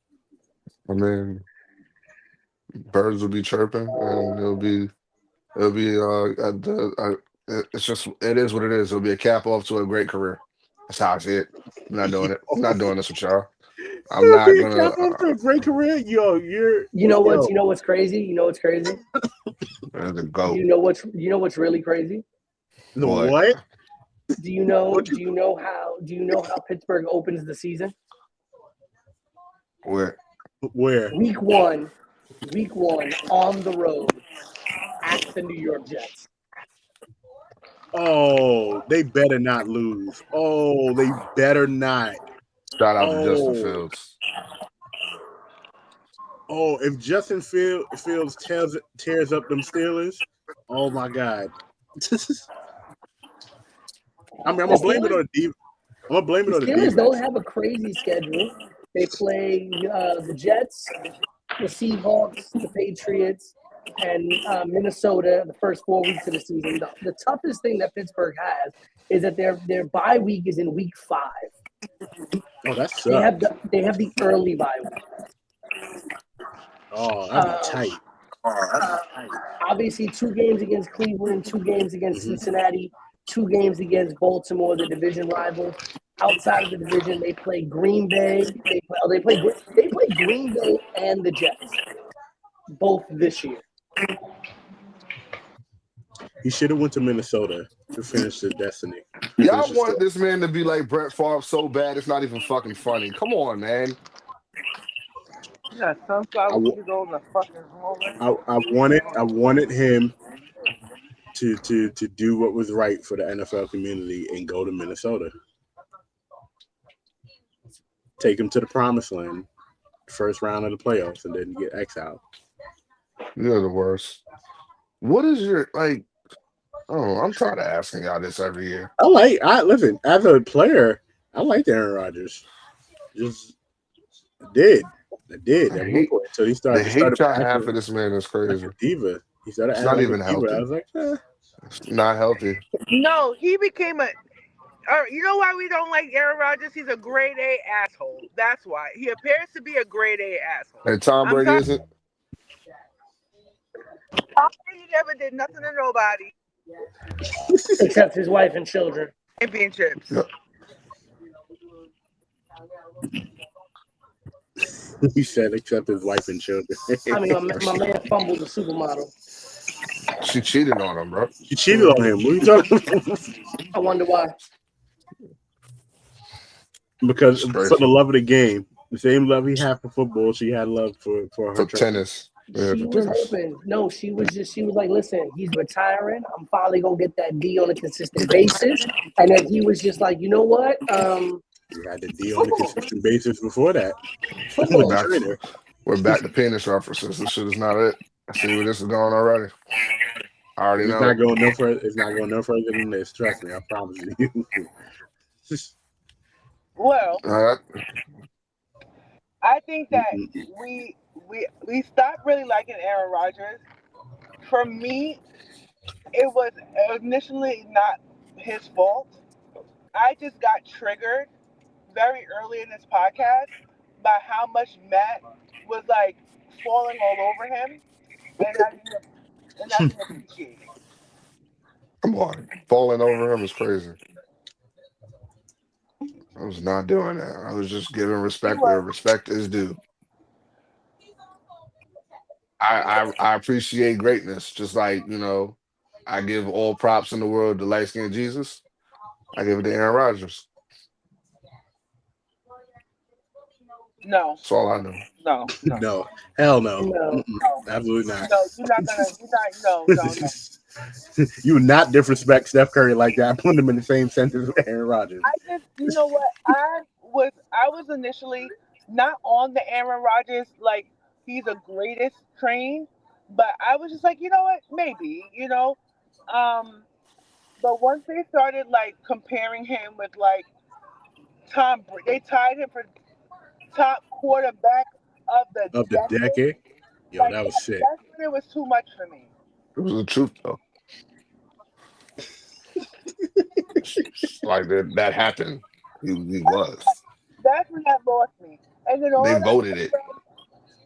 I mean, birds will be chirping, and it's just, it is what it is. It'll be a cap off to a great career. That's how I see it. I'm not doing it. I'm not doing this with y'all. I'm not gonna cap off to a great career. You know what's crazy? You know what's crazy? The GOAT. You know what's really crazy? What? Do you know how Pittsburgh opens the season? Where? Week one on the road at the New York Jets. Oh, they better not lose. Oh, they better not. Shout out to Justin Fields. Oh, if Justin Fields tears up them Steelers, oh my God. I'm gonna blame it on the defense. I'm gonna blame it on the defense. Steelers don't have a crazy schedule. They play the Jets, the Seahawks, the Patriots, and Minnesota the first 4 weeks of the season. The toughest thing that Pittsburgh has is that their bye week is in week 5. Oh, that's they have the early bye week. Oh, that'd be tight. Obviously, 2 games against Cleveland, 2 games against Cincinnati, 2 games against Baltimore, the division rivals. Outside of the division, they play Green Bay. They play Green Bay and the Jets, both this year. He should have went to Minnesota to finish the destiny. Y'all want this man to be like Brett Favre so bad it's not even fucking funny. Come on, man. Yeah, sunflower seeds on the fucking hallway. I wanted him to do what was right for the NFL community and go to Minnesota. Take him to the promised land, first round of the playoffs, and then get exiled. You're the worst. What is your like? Oh, I'm tired of asking y'all this every year. Listen, as a player, I liked Aaron Rodgers. I did. So he started. The hate y'all have for this man is crazy. Like a diva. He started. It's not even healthy. I was like, It's not healthy. No, he became a. You know why we don't like Yerrrr Rodgers? He's a grade A asshole. That's why. He appears to be a grade A asshole. And Tom Brady isn't? Tom Brady never did nothing to nobody. Except his wife and children. Championships. Yep. He said, except his wife and children. I mean, my man fumbled the supermodel. She cheated on him, bro. She cheated on him. What are you talking about? I wonder why. Because for the love of the game, the same love he had for football, she had love for her tennis. Yeah, she was hoping. No, she was like, listen, he's retiring. I'm finally gonna get that D on a consistent basis. And then he was just like, you know what? You had the D on a consistent basis before that. We're back to penis references. This shit is not it. I see where this is going already. I already know. It's not going no further than this. Trust me, I promise you. Well, I think that we stopped really liking Aaron Rodgers. For me, it was initially not his fault. I just got triggered very early in this podcast by how much Matt was like falling all over him, and I didn't appreciate it. Come on, falling over him is crazy. I was not doing that. I was just giving He respect where was respect is due. I appreciate greatness, just like I give all props in the world to light skinned Jesus. I give it to Aaron Rodgers. no, That's all I know. no, no, No, hell no. No. no, Absolutely not. no. You're not. No, no, no. You would not disrespect Steph Curry like that. Put him in the same sentence with Aaron Rodgers. I just, you know what? I was initially not on the Aaron Rodgers like he's the greatest train, but I was just like, you know what? Maybe, um. But once they started like comparing him with like they tied him for top quarterback of the Of the decade. decade, yo, Like that was sick. that's when it was too much for me. It was the truth though. Like that happened. He was. That's when that lost me. And then They voted it.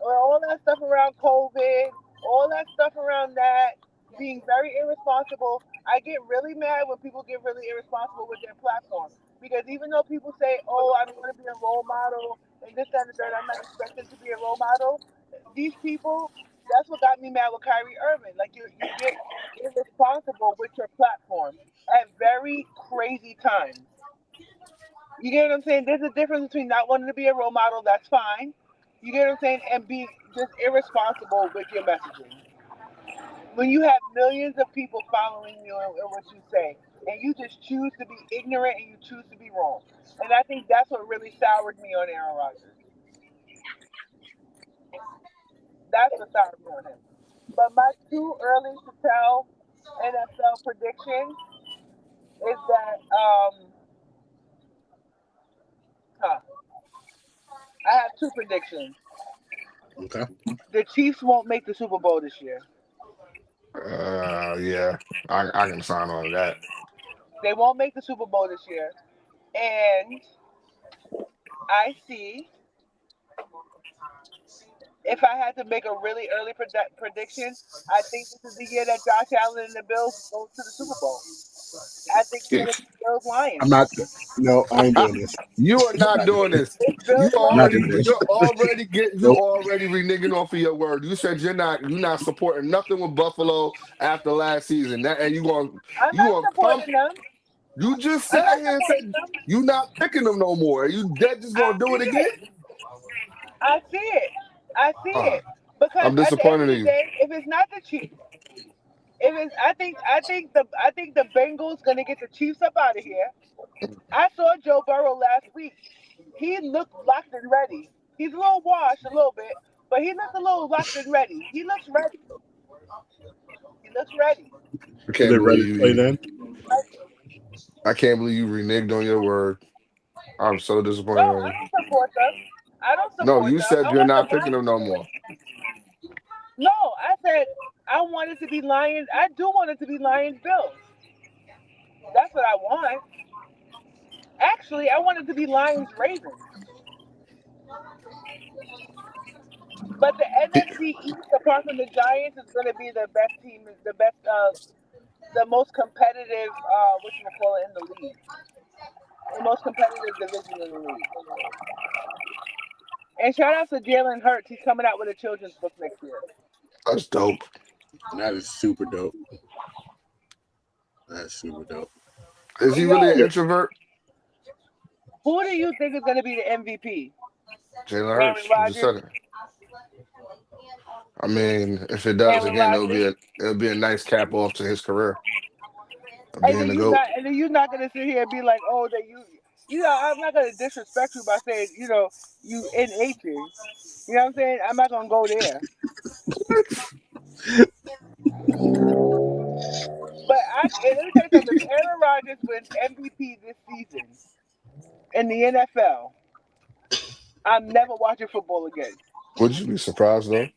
all that stuff around COVID, all that stuff around that, being very irresponsible. I get really mad when people get really irresponsible with their platform. Because even though people say, oh, I don't want to be a role model, and this, that, and the third, I'm not expected to be a role model, these people, that's what got me mad with Kyrie Irving. Like, you get irresponsible with your platform at very crazy times. You get what I'm saying? There's a difference between not wanting to be a role model, that's fine. You get what I'm saying? And being just irresponsible with your messaging. When you have millions of people following you and what you say, and you just choose to be ignorant and you choose to be wrong. And I think that's what really soured me on Aaron Rodgers. That's what soured me on him. But my too early to tell NFL prediction is that huh, I have two predictions. Okay. The Chiefs won't make the Super Bowl this year. Yeah, I can sign on to that. They won't make the Super Bowl this year. And I see, if I had to make a really early prediction, I think this is the year that Josh Allen and the Bills go to the Super Bowl. I think it's going to be Bills I'm Lions. not. No, I ain't doing this. You are I'm not not doing doing this. this. It's You Bills I'm not Lions. doing this. you Nope. already reneging off of your word. You said you're not supporting nothing with Buffalo after last season. That and I'm you not going to come. supporting them. You just I'm sat not here and supporting said them. you not picking them no more. You dead just I gonna do it see again? it. I see it. I see Uh, it. Because I'm at the end of disappointed the in you. day, if it's not the Chiefs, if it's I think the Bengals gonna get the Chiefs up out of here. I saw Joe Burrow last week. He looked locked and ready. He's a little washed a little bit, but he looks a little locked and ready. He looks ready. He looks ready. I Is can't it ready believe to play you. then? I can't believe you reneged on your word. I'm so No, disappointed in I you. don't support them. I don't No, support you them. said I you're want the not picking Lions them to no win. more. No, I said I want it to be Lions. I do want it to be Lions Bills. That's what I want. Actually, I want it to be Lions Ravens. But the NFC East, apart from the Giants, is going to be the best team, the best, the most competitive, what you call it, in the league, the most competitive division in the league. And shout out to Jalen Hurts. He's coming out with a children's book next year. That's dope. That is super dope. That's super dope. Is he really Yo, an introvert? who do you think is going to be the MVP? Jalen Aaron Hurts. You just Rodgers. said it. I mean, if it does Aaron again, Rodgers. it'll be a nice cap off to his career of And being then the GOAT. you're not going to sit here and be like, oh, that you know, I'm not going to disrespect you by saying, you NHing. You know what I'm saying? I'm not going to go there. But let me tell you something. If Aaron Rodgers wins MVP this season in the NFL, I'm never watching football again. Would you be surprised though?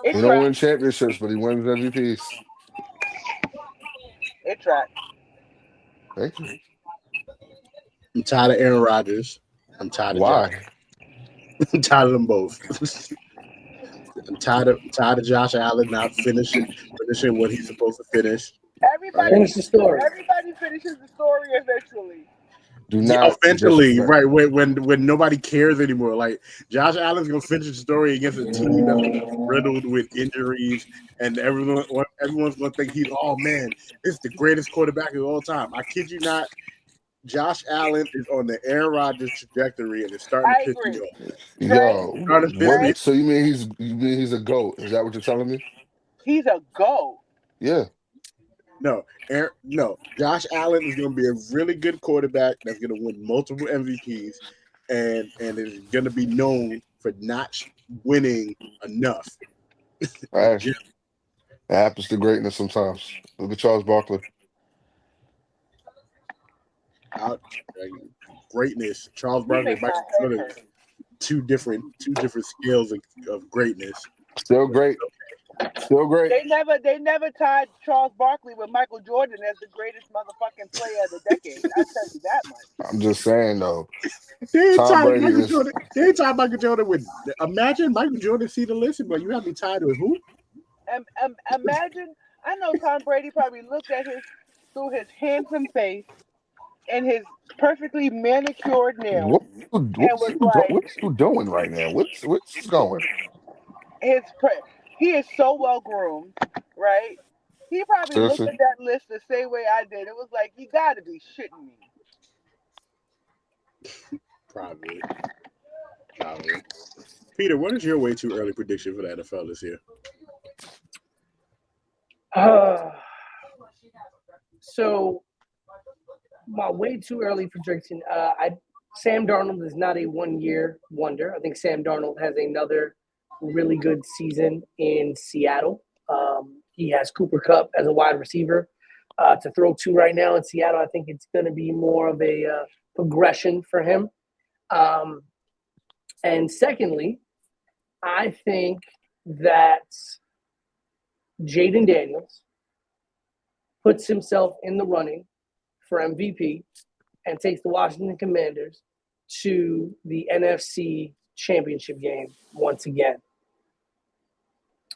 It's He don't win right. championships, but he wins MVPs. It's right. Thank you. I'm tired of Aaron Rodgers. I'm tired of Josh. Why? I'm tired of them both. I'm tired of Josh Allen not finishing what he's supposed to finish. Everybody, Finish the story. everybody finishes the story eventually. Do not Eventually, disrespect. right when nobody cares anymore. Like Josh Allen's gonna finish the story against a team that's riddled with injuries, and everyone's gonna think he's it's the greatest quarterback of all time. I kid you not. Josh Allen is on the Aaron Rodgers trajectory, and it's starting to I piss me agree. off. Yo, Starting to piss me what? So you mean he's a GOAT? Is that what you're telling me? He's a GOAT. Yeah. No, Josh Allen is going to be a really good quarterback that's going to win multiple MVPs, and is going to be known for not winning enough. Hey, it happens to greatness sometimes. Look at Charles Barkley. Greatness. Charles He Barkley, makes my Michael head Jordan, hurt. two different scales of greatness. Still great. Still great. They never tied Charles Barkley with Michael Jordan as the greatest motherfucking player of the decade. I tell you that much. I'm just saying though. They ain't Tom tied Brady Michael is. Jordan. They ain't tied Michael Jordan with. Imagine Michael Jordan see the list, but you have me tied with who? Imagine, I know Tom Brady probably looked at through his handsome face and his perfectly manicured nails and was like, What's you doing right now? What's going? he is so well groomed, right? He probably looked Seriously? at that list the same way I did. It was like, you got to be shitting me. Probably. Peter, what is your way too early prediction for the NFL this year? So my way too early prediction. Sam Darnold is not a 1-year wonder. I think Sam Darnold has another really good season in Seattle. He has Cooper Kupp as a wide receiver to throw to right now in Seattle. I think it's going to be more of a progression for him. And secondly, I think that Jaden Daniels puts himself in the running for MVP and takes the Washington Commanders to the NFC Championship game once again.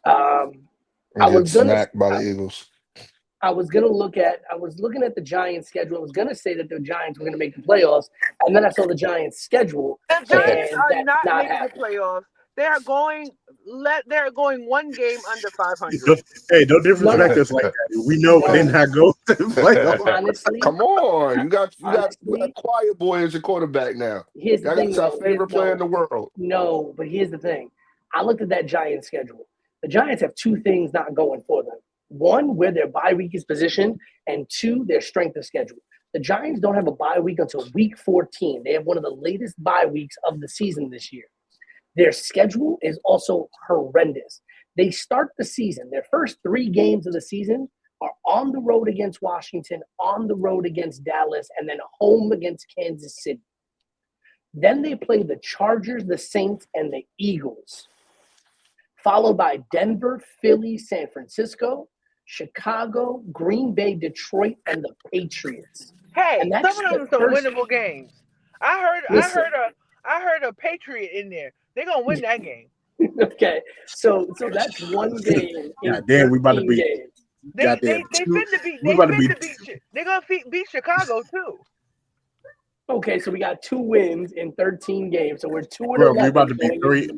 And get snacked by the Eagles. I was looking at the Giants' schedule. I was gonna say that the Giants were gonna make the playoffs, and then I saw the Giants' schedule. The Giants are and not making happening. the playoffs. They're going one game under 500. Hey, don't disrespect us like that. We know they're not going to the playoffs. Honestly, come on, you got Quiet Boy as your quarterback now. Here's the thing, That's our favorite player in the world. No, but here's the thing. I looked at that Giants schedule. The Giants have two things not going for them. One, where their bye week is positioned, and two, their strength of schedule. The Giants don't have a bye week until week 14. They have one of the latest bye weeks of the season this year. Their schedule is also horrendous. They start the season, their first 3 games of the season are on the road against Washington, on the road against Dallas, and then home against Kansas City. Then they play the Chargers, the Saints, and the Eagles, followed by Denver, Philly, San Francisco, Chicago, Green Bay, Detroit, and the Patriots. Hey, And some that's of them are some winnable games. I heard a Patriot in there. They're gonna win that game. Okay, so that's one game. God damn, we about to beat. Games. They're gonna beat Chicago too. Okay, so we got 2 wins in 13 games. So we're 2-11. Bro, we about to be 3.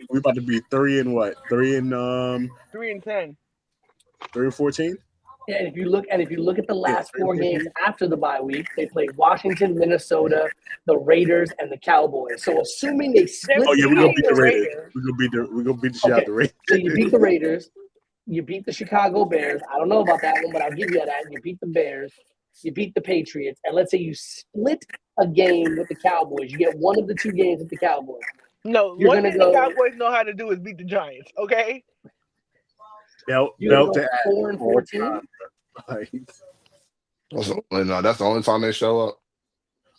We about to be 3 and what? 3 and 3 and 10. 3 and 14. Yeah, and if you look at the last 4 games after the bye week, they played Washington, Minnesota, the Raiders, and the Cowboys. So assuming they split, we're gonna beat the Raiders. We're gonna beat the shit out of the Raiders. So you beat the Raiders, you beat the Chicago Bears. I don't know about that one, but I'll give you that. You beat the Bears, you beat the Patriots, and let's say you split a game with the Cowboys. You get one of the 2 games with the Cowboys. No, one thing the Cowboys know how to do is beat the Giants. Okay. You're gonna go 4 and 14. That's the only time they show up.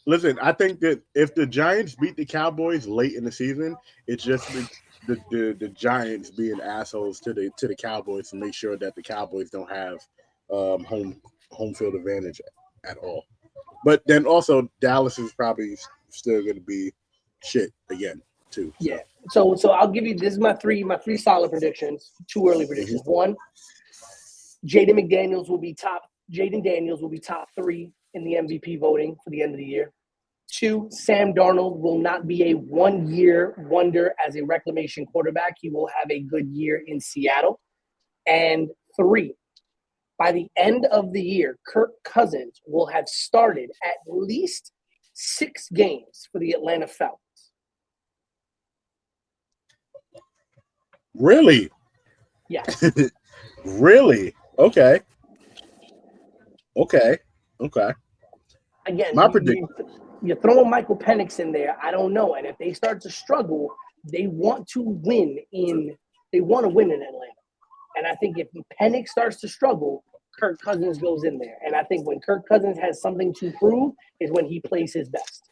Listen, I think that if the Giants beat the Cowboys late in the season, it's just the Giants being assholes to the Cowboys to make sure that the Cowboys don't have home field advantage at all. But then also Dallas is probably still going to be shit again too. So. Yeah. So I'll give you this is my three solid predictions. Two early predictions. One, Jaden Daniels will be top 3 in the MVP voting for the end of the year. 2, Sam Darnold will not be a one-year wonder as a reclamation quarterback. He will have a good year in Seattle. And 3, by the end of the year, Kirk Cousins will have started at least 6 games for the Atlanta Falcons. Really? Yes. Really? Okay. Again, My prediction. you're throwing Michael Penix in there. I don't know. And if they start to struggle, they want to win in Atlanta. And I think if Penix starts to struggle, Kirk Cousins goes in there. And I think when Kirk Cousins has something to prove is when he plays his best.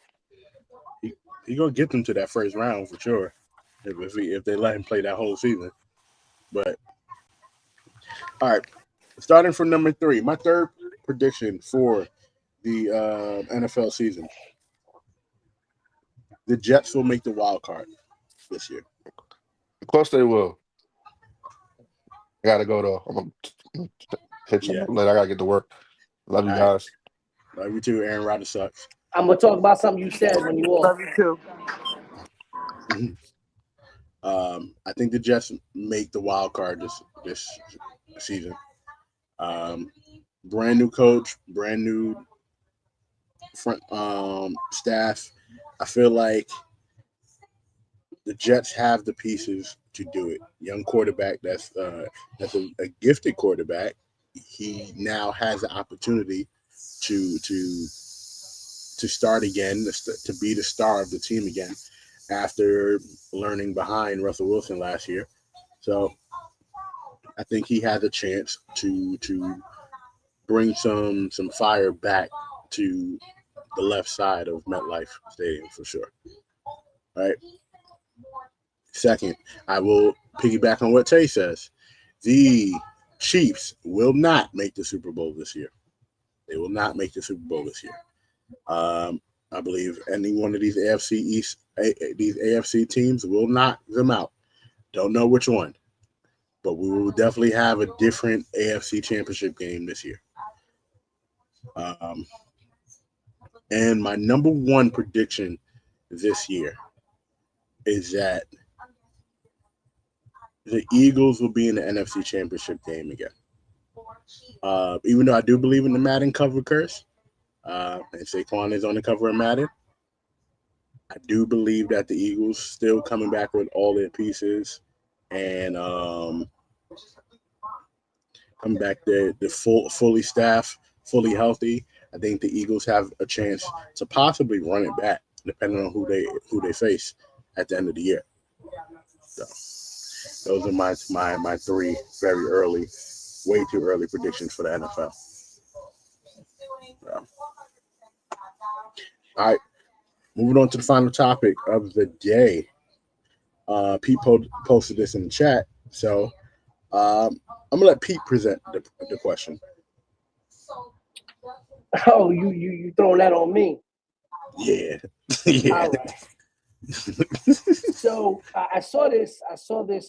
He's gonna get them to that first round for sure. If they let him play that whole season. But all right. Starting from number 3, my third prediction for the NFL season. The Jets will make the wild card this year. Of course they will. I gotta go though. I'm gonna hit you. Yeah. I gotta get to work. Love you All guys. Love you too. Aaron Rodgers sucks. I'm going to talk about something you said when you Love off. you too. I think the Jets make the wild card this season. Brand new coach, brand new front staff. I feel like the Jets have the pieces to do it. Young quarterback that's a gifted quarterback. He now has the opportunity to start again, to be the star of the team again after learning behind Russell Wilson last year. So I think he has a chance to bring some fire back to the left side of MetLife Stadium for sure. All right. Second, I will piggyback on what Tay says. The Chiefs will not make the Super Bowl this year. They will not make the Super Bowl this year. I believe any one of these AFC teams will knock them out. Don't know which one, but we will definitely have a different AFC championship game this year. And my number 1 prediction this year is that the Eagles will be in the NFC Championship game again. Even though I do believe in the Madden cover curse, and Saquon is on the cover of Madden, I do believe that the Eagles still coming back with all their pieces and coming back the fully staffed, fully healthy. I think the Eagles have a chance to possibly run it back, depending on who they face at the end of the year. So those are my 3 very early, way too early predictions for the NFL. So. All right, moving on to the final topic of the day. Pete posted this in the chat, so I'm gonna let Pete present the question. Oh, you throwing that on me? Yeah. Yeah. All right. So I saw this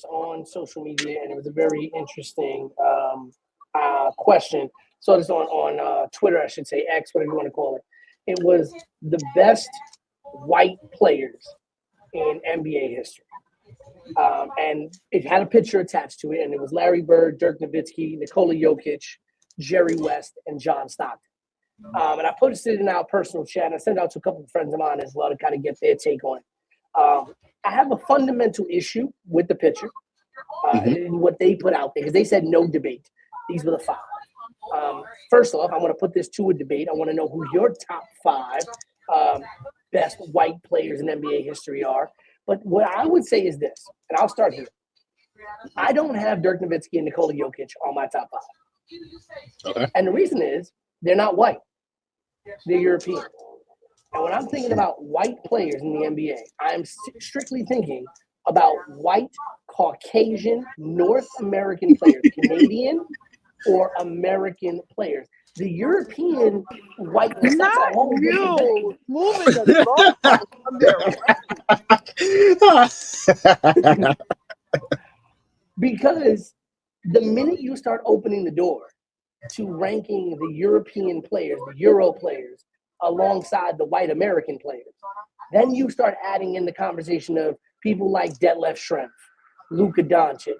on social media, and it was a very interesting question. Saw this on Twitter, I should say, X, whatever you want to call it. It was the best white players in NBA history. And it had a picture attached to it, and it was Larry Bird, Dirk Nowitzki, Nikola Jokic, Jerry West, and John Stockton. And I posted it in our personal chat, and I sent it out to a couple of friends of mine as well to kind of get their take on it. I have a fundamental issue with the picture and what they put out there, because they said no debate. These were the 5. First off, I want to put this to a debate. I want to know who your top 5 best white players in NBA history are. But what I would say is this, and I'll start here. I don't have Dirk Nowitzki and Nikola Jokic on my top 5. Okay. And the reason is they're not white. They're European. And when I'm thinking about white players in the NBA, I'm strictly thinking about white, Caucasian, North American players, Canadian or American players. The European whiteness, that's a Not whole different thing. you moving the goalposts from there. Because the minute you start opening the door to ranking the European players, the Euro players, alongside the white American players, then you start adding in the conversation of people like Detlef Schrempf, Luka Doncic,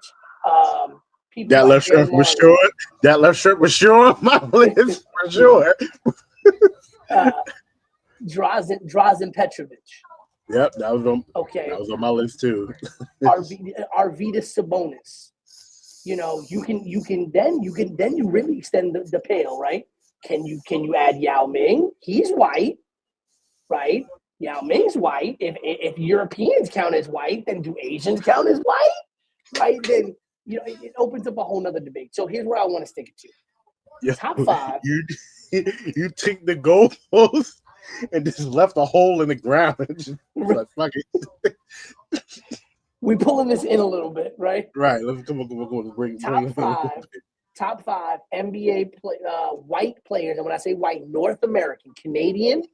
people That like left shirt was Draymond, short. That left shirt was short on my list for sure. Drazen Petrovic. Yep, that was Okay, on my list too. Arvydas Sabonis. You know, you really extend the pale, right? Can you add Yao Ming? He's white, right? Yao Ming's white. If Europeans count as white, then do Asians count as white? Right? Then it opens up a whole nother debate. So here's where I want to stick it to. Yeah. Top 5. You took the goalpost and just left a hole in the ground. Just like, fuck it. We pulling this in a little bit, right? Right. Let's come on. Bring Top 5 NBA white players, and when I say white, North American, Canadian,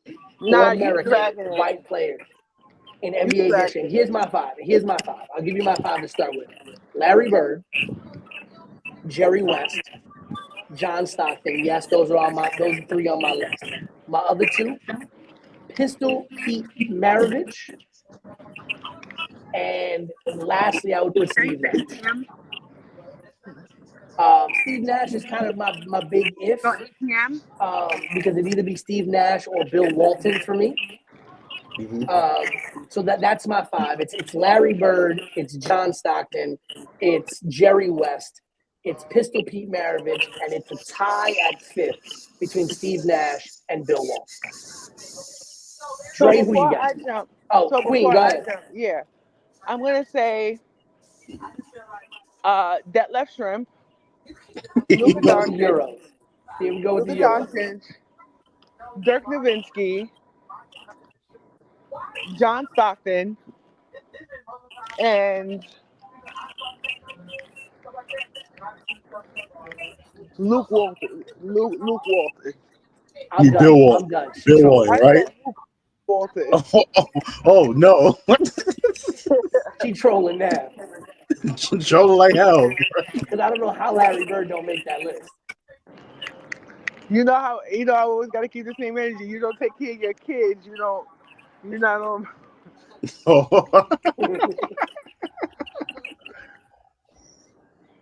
or American white players in NBA history. Here's my 5. I'll give you my 5 to start with. Larry Bird, Jerry West, John Stockton. Yes, those are 3 on my list. My other 2, Pistol Pete Maravich, and lastly, I would put Steve Nash. Steve Nash is kind of my big if, because it'd either be Steve Nash or Bill Walton for me. Mm-hmm. So that's my 5. It's Larry Bird, it's John Stockton, it's Jerry West, it's Pistol Pete Maravich, and it's a tie at 5th between Steve Nash and Bill Walton. Dre, who you got? Queen, go ahead. I'm gonna say Detlef Schrempf, Luka Doncic, Here we go with the Euro. Dirk Nowitzki, John Stockton, and Luke Walton. I'm done. Bill Walton. Bill Walton, right? Oh no. She trolling now. Trolling like hell. Because I don't know how Larry Bird don't make that list. You know how I always gotta keep the same energy. You don't take care of your kids, you're not on.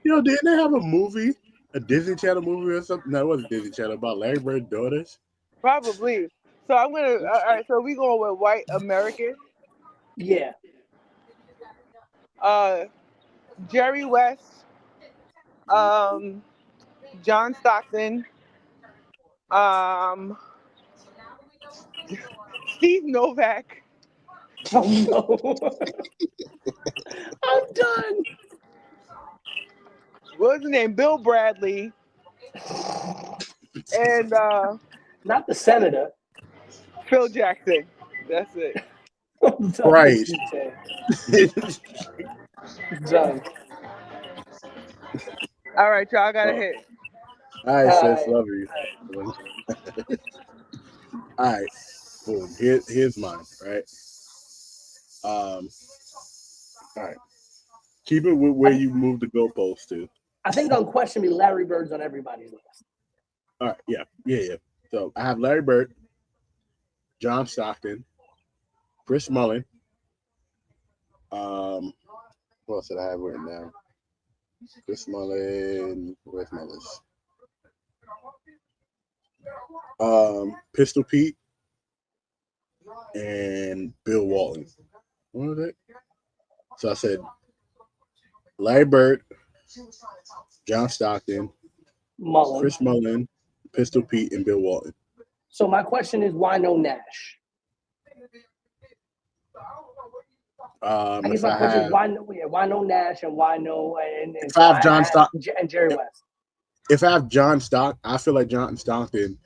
Didn't they have a movie? A Disney Channel movie or something? No, it wasn't Disney Channel, about Larry Bird's daughters. Probably. So I'm gonna. All right. So we going with white American. Yeah. Jerry West. John Stockton. Steve Novak. Oh no. I'm done. What was his name? Bill Bradley. And not the senator. Phil Jackson. That's it. Right. Done. All right, y'all got a hit. All right, sis, love you. All right, boom. Here's mine. Right. All right. Keep it with where you move the goalpost to. I think unquestionably Larry Bird's on everybody's list. All right. Yeah. So I have Larry Bird, John Stockton, Chris Mullin. What else did I have written down? Chris Mullin. Where's my list? Pistol Pete and Bill Walton. What was it? So I said Larry Bird, John Stockton, Chris Mullin, Pistol Pete, and Bill Walton. So my question is, why no Nash? I guess my question is, why no Nash and why no and if I have John Stockton and Jerry West? If I have John Stockton, I feel like John Stockton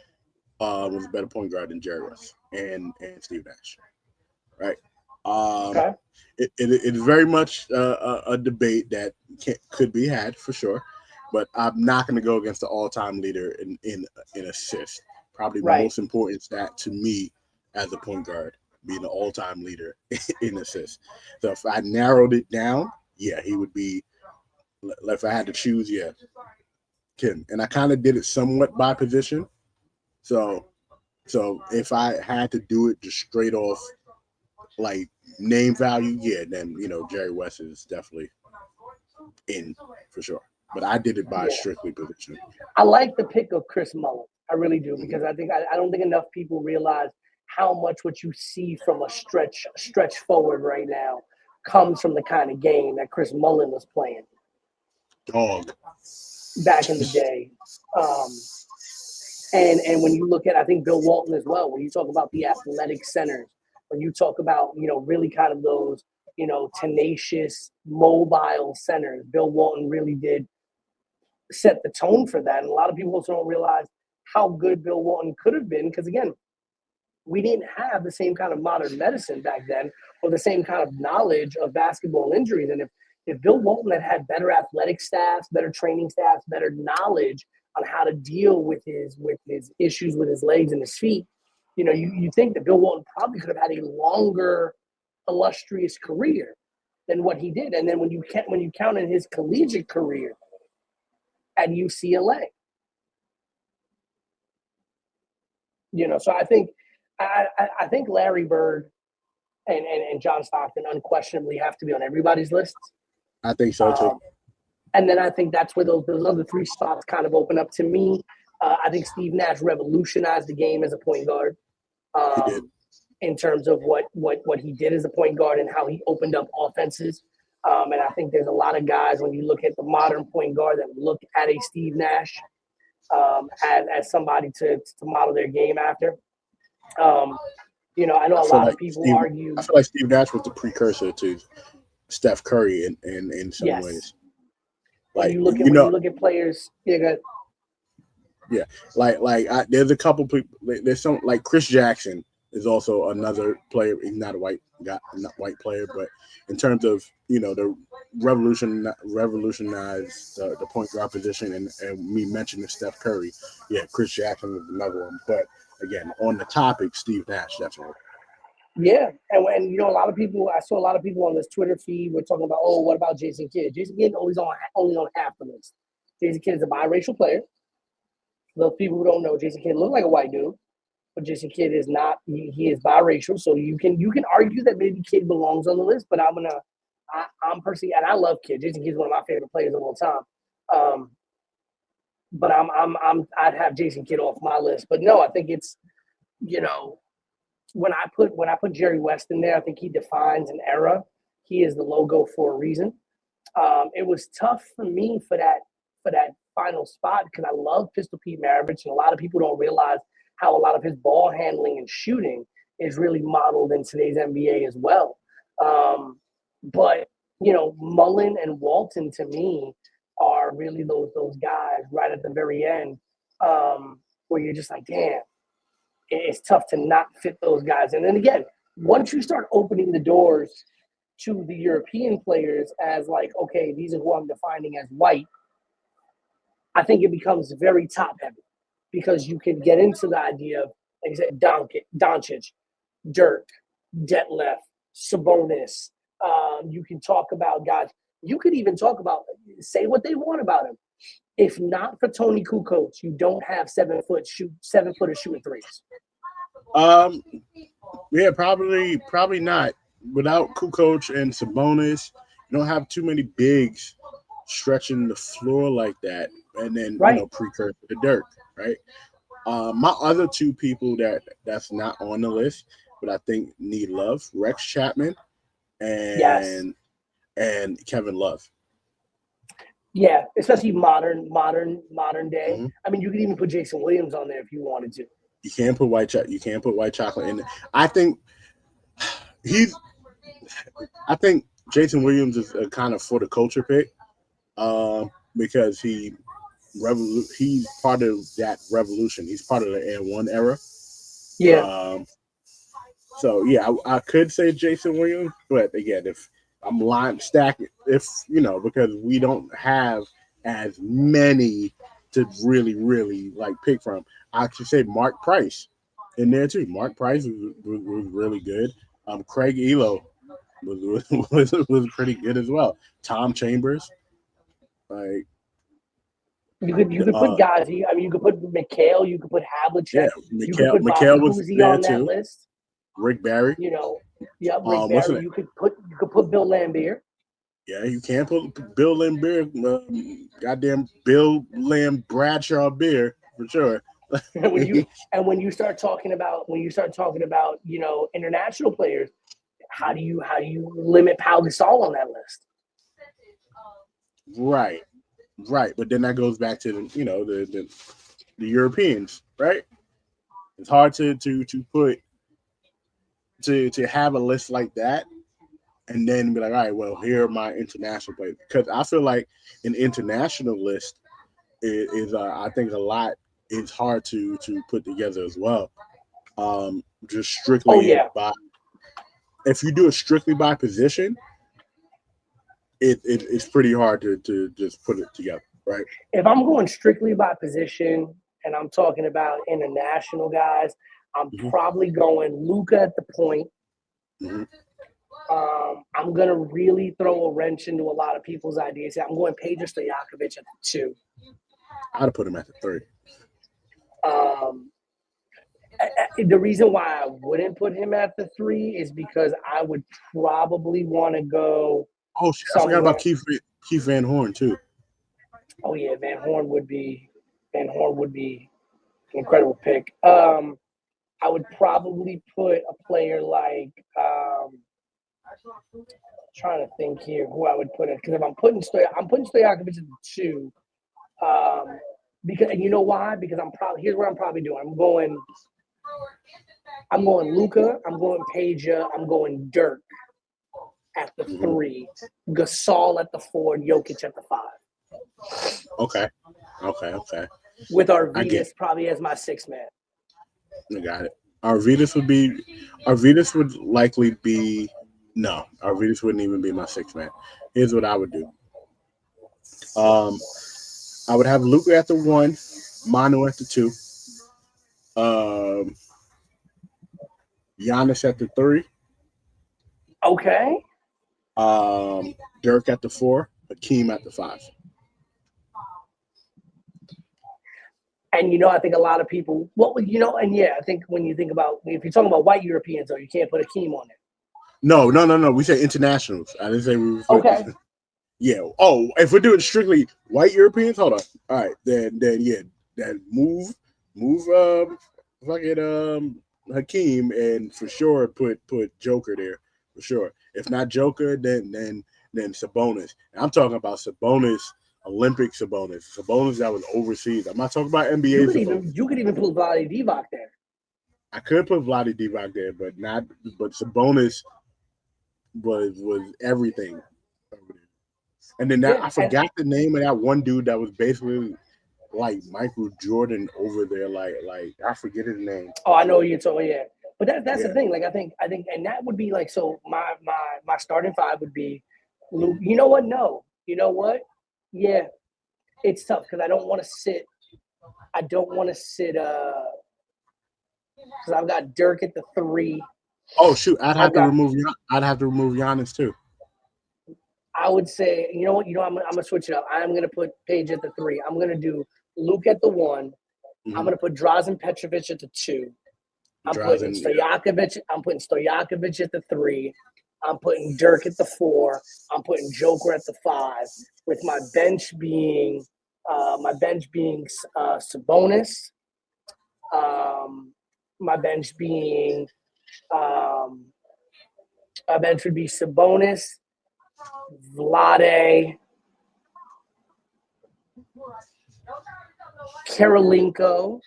was a better point guard than Jerry West and Steve Nash, right? Okay. It is very much a debate that could be had for sure, but I'm not going to go against the all-time leader in assists. Probably Right. most important stat to me as a point guard, being the all-time leader in assists. So if I narrowed it down, yeah, he would be. If I had to choose, yeah, Kim. And I kind of did it somewhat by position. So if I had to do it just straight off, like name value, yeah, then Jerry West is definitely in for sure. But I did it by strictly position. I like the pick of Chris Mullin. I really do, because I don't think enough people realize how much what you see from a stretch forward right now comes from the kind of game that Chris Mullin was playing Dog. back in the day. And when you look at, I think Bill Walton as well, when you talk about the athletic centers, when you talk about, really kind of those, tenacious, mobile centers, Bill Walton really did set the tone for that. And a lot of people also don't realize how good Bill Walton could have been, because again, we didn't have the same kind of modern medicine back then, or the same kind of knowledge of basketball injuries. And if Bill Walton had better athletic staffs, better training staffs, better knowledge on how to deal with his issues with his legs and his feet, you think that Bill Walton probably could have had a longer, illustrious career than what he did. And then when you count in his collegiate career at UCLA, so I think Larry Bird and John Stockton unquestionably have to be on everybody's list. I think so too. And then I think that's where those other three spots kind of open up to me. I think Steve Nash revolutionized the game as a point guard, He did. in terms of what he did as a point guard and how he opened up offenses. And I think there's a lot of guys, when you look at the modern point guard, that look at a Steve Nash as somebody to model their game after. I know a lot of people argue. I feel like Steve Nash was the precursor to Steph Curry in some ways. Like, when you look at players, there's a couple people. There's some, like Chris Jackson is also another player. He's not a white guy, not white player, but in terms of the revolutionized the point guard position, and me mentioning Steph Curry, Chris Jackson was another one. But again, on the topic, Steve Nash, definitely. Yeah, and I saw a lot of people on this Twitter feed were talking about, what about Jason Kidd? Jason Kidd only on half the list. Jason Kidd is a biracial player. Those people who don't know, Jason Kidd looks like a white dude, but Jason Kidd is not. He is biracial, so you can argue that maybe Kidd belongs on the list. But I'm personally, and I love Kidd. Jason Kidd is one of my favorite players of all time. But I'd have Jason Kidd off my list. But no, I think it's when I put Jerry West in there, I think he defines an era. He is the logo for a reason. It was tough for me for that final spot, because I love Pistol Pete Maravich, and a lot of people don't realize how a lot of his ball handling and shooting is really modeled in today's NBA as well. But Mullin and Walton, to me, are really those guys right at the very end, where you're just like, damn, it's tough to not fit those guys. And then again, once you start opening the doors to the European players as like, okay, these are who I'm defining as white, I think it becomes very top heavy, because you can get into the idea of, like I said, Doncic, Dirk, Detlef, Sabonis. You can talk about guys. You could even talk about, say what they want about him. If not for Tony Kukoc, you don't have 7 footers shooting threes. Yeah, probably not. Without Kukoc and Sabonis, you don't have too many bigs stretching the floor like that. And then precursor to Dirk, right? My other two people that's not on the list, but I think need love: Rex Chapman and Kevin Love. Yeah, especially modern day. Mm-hmm. I mean, you could even put Jason Williams on there if you wanted to. You can't put white chocolate in there. I think Jason Williams is a kind of for the culture pick, because he he's part of that revolution. He's part of the Air One era. Yeah. So yeah, I could say Jason Williams, but again, if I'm line stacking, if because we don't have as many to really like pick from, I should say Mark Price in there too. Mark Price was really good. Craig Elo was pretty good as well. Tom Chambers, like You could put guys. I mean, you could put McHale. You could put yeah, Havlicek. You could put Bobby McHale was Cousy there on that too. list. Rick Barry. Rick What's Barry. it? You could put Bill Lambier. Yeah, you can't put Bill Lambier, goddamn Bill Lamb Bradshaw beer for sure. when you start talking about international players, how do you limit Pau Gasol on that list? Right. But then that goes back to the Europeans, right? It's hard to put to have a list like that and then be like, all right, well, here are my international players. Because I feel like an international list is I think a lot is hard to put together as well. Just strictly by if you do it strictly by position, it's pretty hard to just put it together, right? If I'm going strictly by position and I'm talking about international guys, I'm probably going Luka at the point. Mm-hmm. I'm going to really throw a wrench into a lot of people's ideas. I'm going Peja Stojakovic at the 2. I'd have put him at the 3. The reason why I wouldn't put him at the 3 is because I would probably want to go. Oh, shit, I forgot about Keith Van Horn too. Oh yeah, Van Horn would be an incredible pick. I would probably put a player like trying to think here who I would put it, because if I'm putting Stojakovic at the 2. Because, and you know why? Because here's what I'm probably doing. I'm going Luka, I'm going Peja, I'm going Dirk at the 3, Gasol at the 4, and Jokic at the 5. Okay. With Arvidas probably as my 6th man. I got it. Arvidas would likely be no. Arvidas wouldn't even be my 6th man. Here's what I would do. I would have Luka at the 1, Manu at the 2, Giannis at the 3. Okay. Dirk at the 4, Hakeem at the 5. And I think a lot of people. I think when you think about, if you're talking about white Europeans, though, you can't put Hakeem on it. No. We say internationals. I didn't say we were. Okay. Yeah. Oh, if we're doing strictly white Europeans, hold on. All right, then yeah, then move Hakeem, and for sure put Joker there for sure. If not Joker, then Sabonis. And I'm talking about Sabonis, Olympic Sabonis that was overseas. I'm not talking about NBA. You could even put Vlade Divac there. I could put Vlade Divac there, but Sabonis was everything. And then I forgot the name of that one dude that was basically like Michael Jordan over there. Like I forget his name. Oh, I know you're talking. Yeah, but that's the thing. Like I think, and that would be like, so my starting 5 would be Luke. You know what? No. You know what? Yeah, it's tough because I don't want to sit. Because I've got Dirk at the 3. Oh shoot! I'd have to remove Giannis too. I would say, you know what? I'm gonna switch it up. I'm gonna put Peja at the 3. I'm gonna do Luke at the 1. I'm gonna put Drazen Petrovic at the 2. I'm putting Stojakovic at the 3. I'm putting Dirk at the 4. I'm putting Joker at the 5. With my bench being Sabonis. My bench would be Sabonis, Vlade, Karolinko,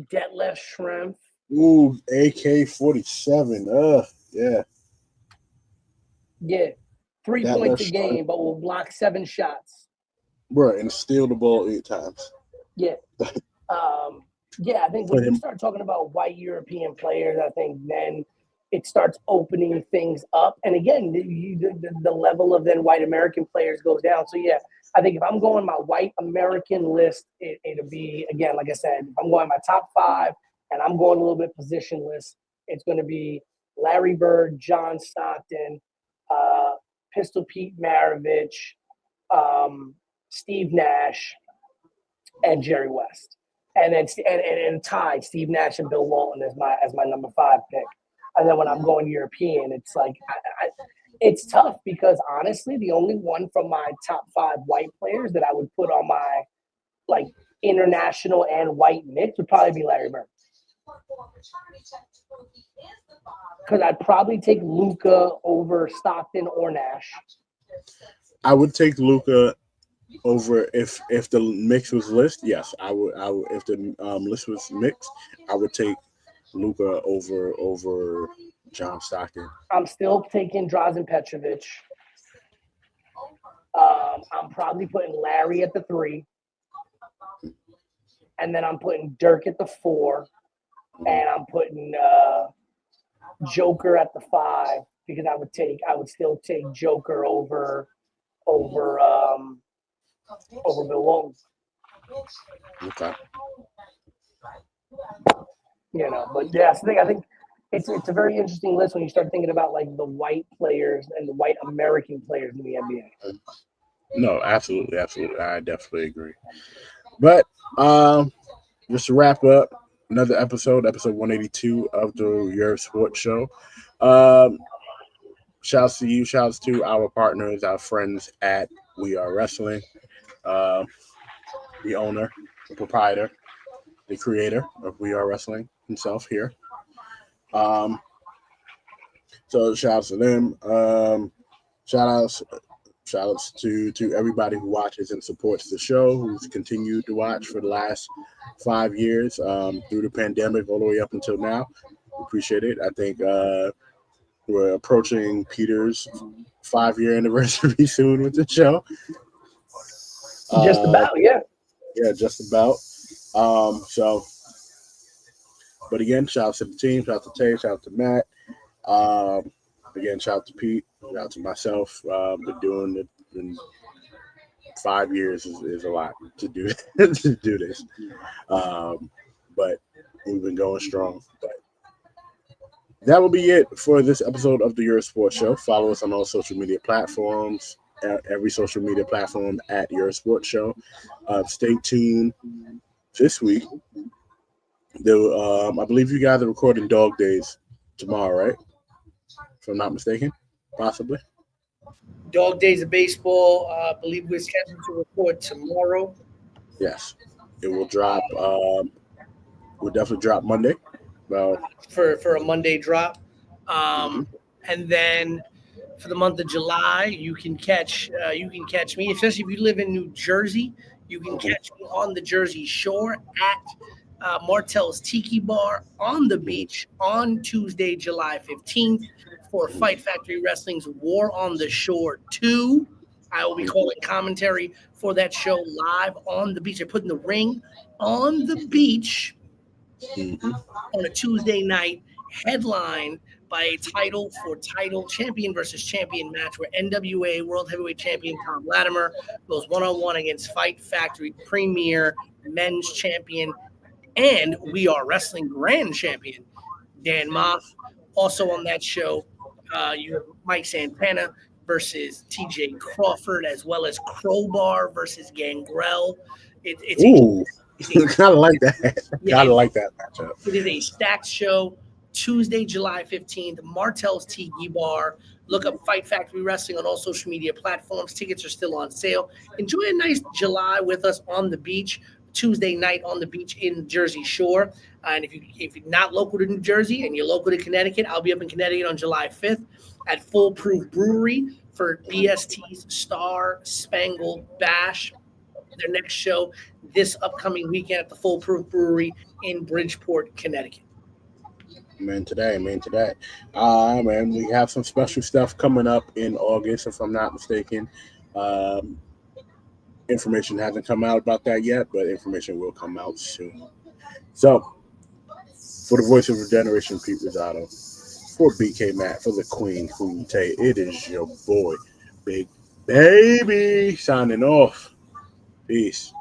Detlef Schrempf. Ooh, AK-47. Yeah. Yeah. 3 points a game, but we'll block 7 shots. bro, and steal the ball 8 times. Yeah. Yeah, I think For when you him. start talking about white European players, I think then it starts opening things up. And again, the level of then white American players goes down. So, yeah, I think if I'm going my white American list, it'll be, again, like I said, if I'm going my top 5 and I'm going a little bit positionless, it's going to be Larry Bird, John Stockton, Pistol Pete Maravich, Steve Nash, and Jerry West. And then and tied Steve Nash and Bill Walton as my number 5 pick. And then when I'm going European, it's like it's tough because honestly, the only one from my top 5 white players that I would put on my like international and white mix would probably be Larry Bird. Because I'd probably take Luka over Stockton or Nash. I would take Luka over if the mix was list. Yes, I would if the list was mixed, I would take Luka over John Stockton. I'm still taking Drazen Petrovic. I'm probably putting Larry at the 3. And then I'm putting Dirk at the 4. And I'm putting Joker at the 5 because I would still take Joker over Bill Walton. Okay. But yeah, I think it's a very interesting list when you start thinking about like the white players and the white American players in the NBA. No, absolutely. I definitely agree. But just to wrap up another episode 182 of the Yerrrr Sports Show. Shouts to you, shouts to our partners, our friends at We Are Wrestling, the owner, the proprietor, the creator of We Are Wrestling himself here. So shouts to them. Shout outs to everybody who watches and supports the show, who's continued to watch for the last 5 years through the pandemic all the way up until now. We appreciate it. I think we're approaching Peter's 5-year anniversary soon with the show. Just about, yeah. Yeah, just about. But again, shout out to the team, shout out to Tay, shout out to Matt. Again, shout out to Pete, shout out to myself. Been doing it in 5 years is a lot to do to do this. But we've been going strong. But that will be it for this episode of the Yerrrr Sports Show. Follow us on all social media platforms, every social media platform at Yerrrr Sports Show. Stay tuned this week. I believe you guys are recording Dog Days tomorrow, right? If I'm not mistaken, possibly. Dog Days of Baseball. I believe we're scheduled to record tomorrow. Yes, it will drop. Will definitely drop Monday. For a Monday drop, and then for the month of July, you can catch me, especially if you live in New Jersey. You can catch me on the Jersey Shore at Martel's Tiki Bar on the beach on Tuesday, July 15th for Fight Factory Wrestling's War on the Shore 2. I will be calling commentary for that show live on the beach. They're putting the ring on the beach on a Tuesday night, headlined by a title champion versus champion match where NWA World Heavyweight Champion Tom Latimer goes one-on-one against Fight Factory Premier Men's Champion and We Are Wrestling Grand Champion Dan Moff. Also on that show, you have Mike Santana versus TJ Crawford, as well as Crowbar versus Gangrel. Kind of like that. Kind of like that matchup. It is a stacked show. Tuesday, July 15th, Martel's Tiki Bar. Look up Fight Factory Wrestling on all social media platforms. Tickets are still on sale. Enjoy a nice July with us on the beach. Tuesday night on the beach in Jersey Shore. And if you're not local to New Jersey and you're local to Connecticut, I'll be up in Connecticut on July 5th at Foolproof Brewery for BST's Star Spangled Bash. Their next show this upcoming weekend at the Foolproof Brewery in Bridgeport, Connecticut. Man, today. Man, we have some special stuff coming up in August, if I'm not mistaken. Information hasn't come out about that yet, but information will come out soon. So, for the voice of Regeneration Pete Rosado, for BK Matt, for the Queen Tay, it is your boy, Big Baby, signing off. Peace.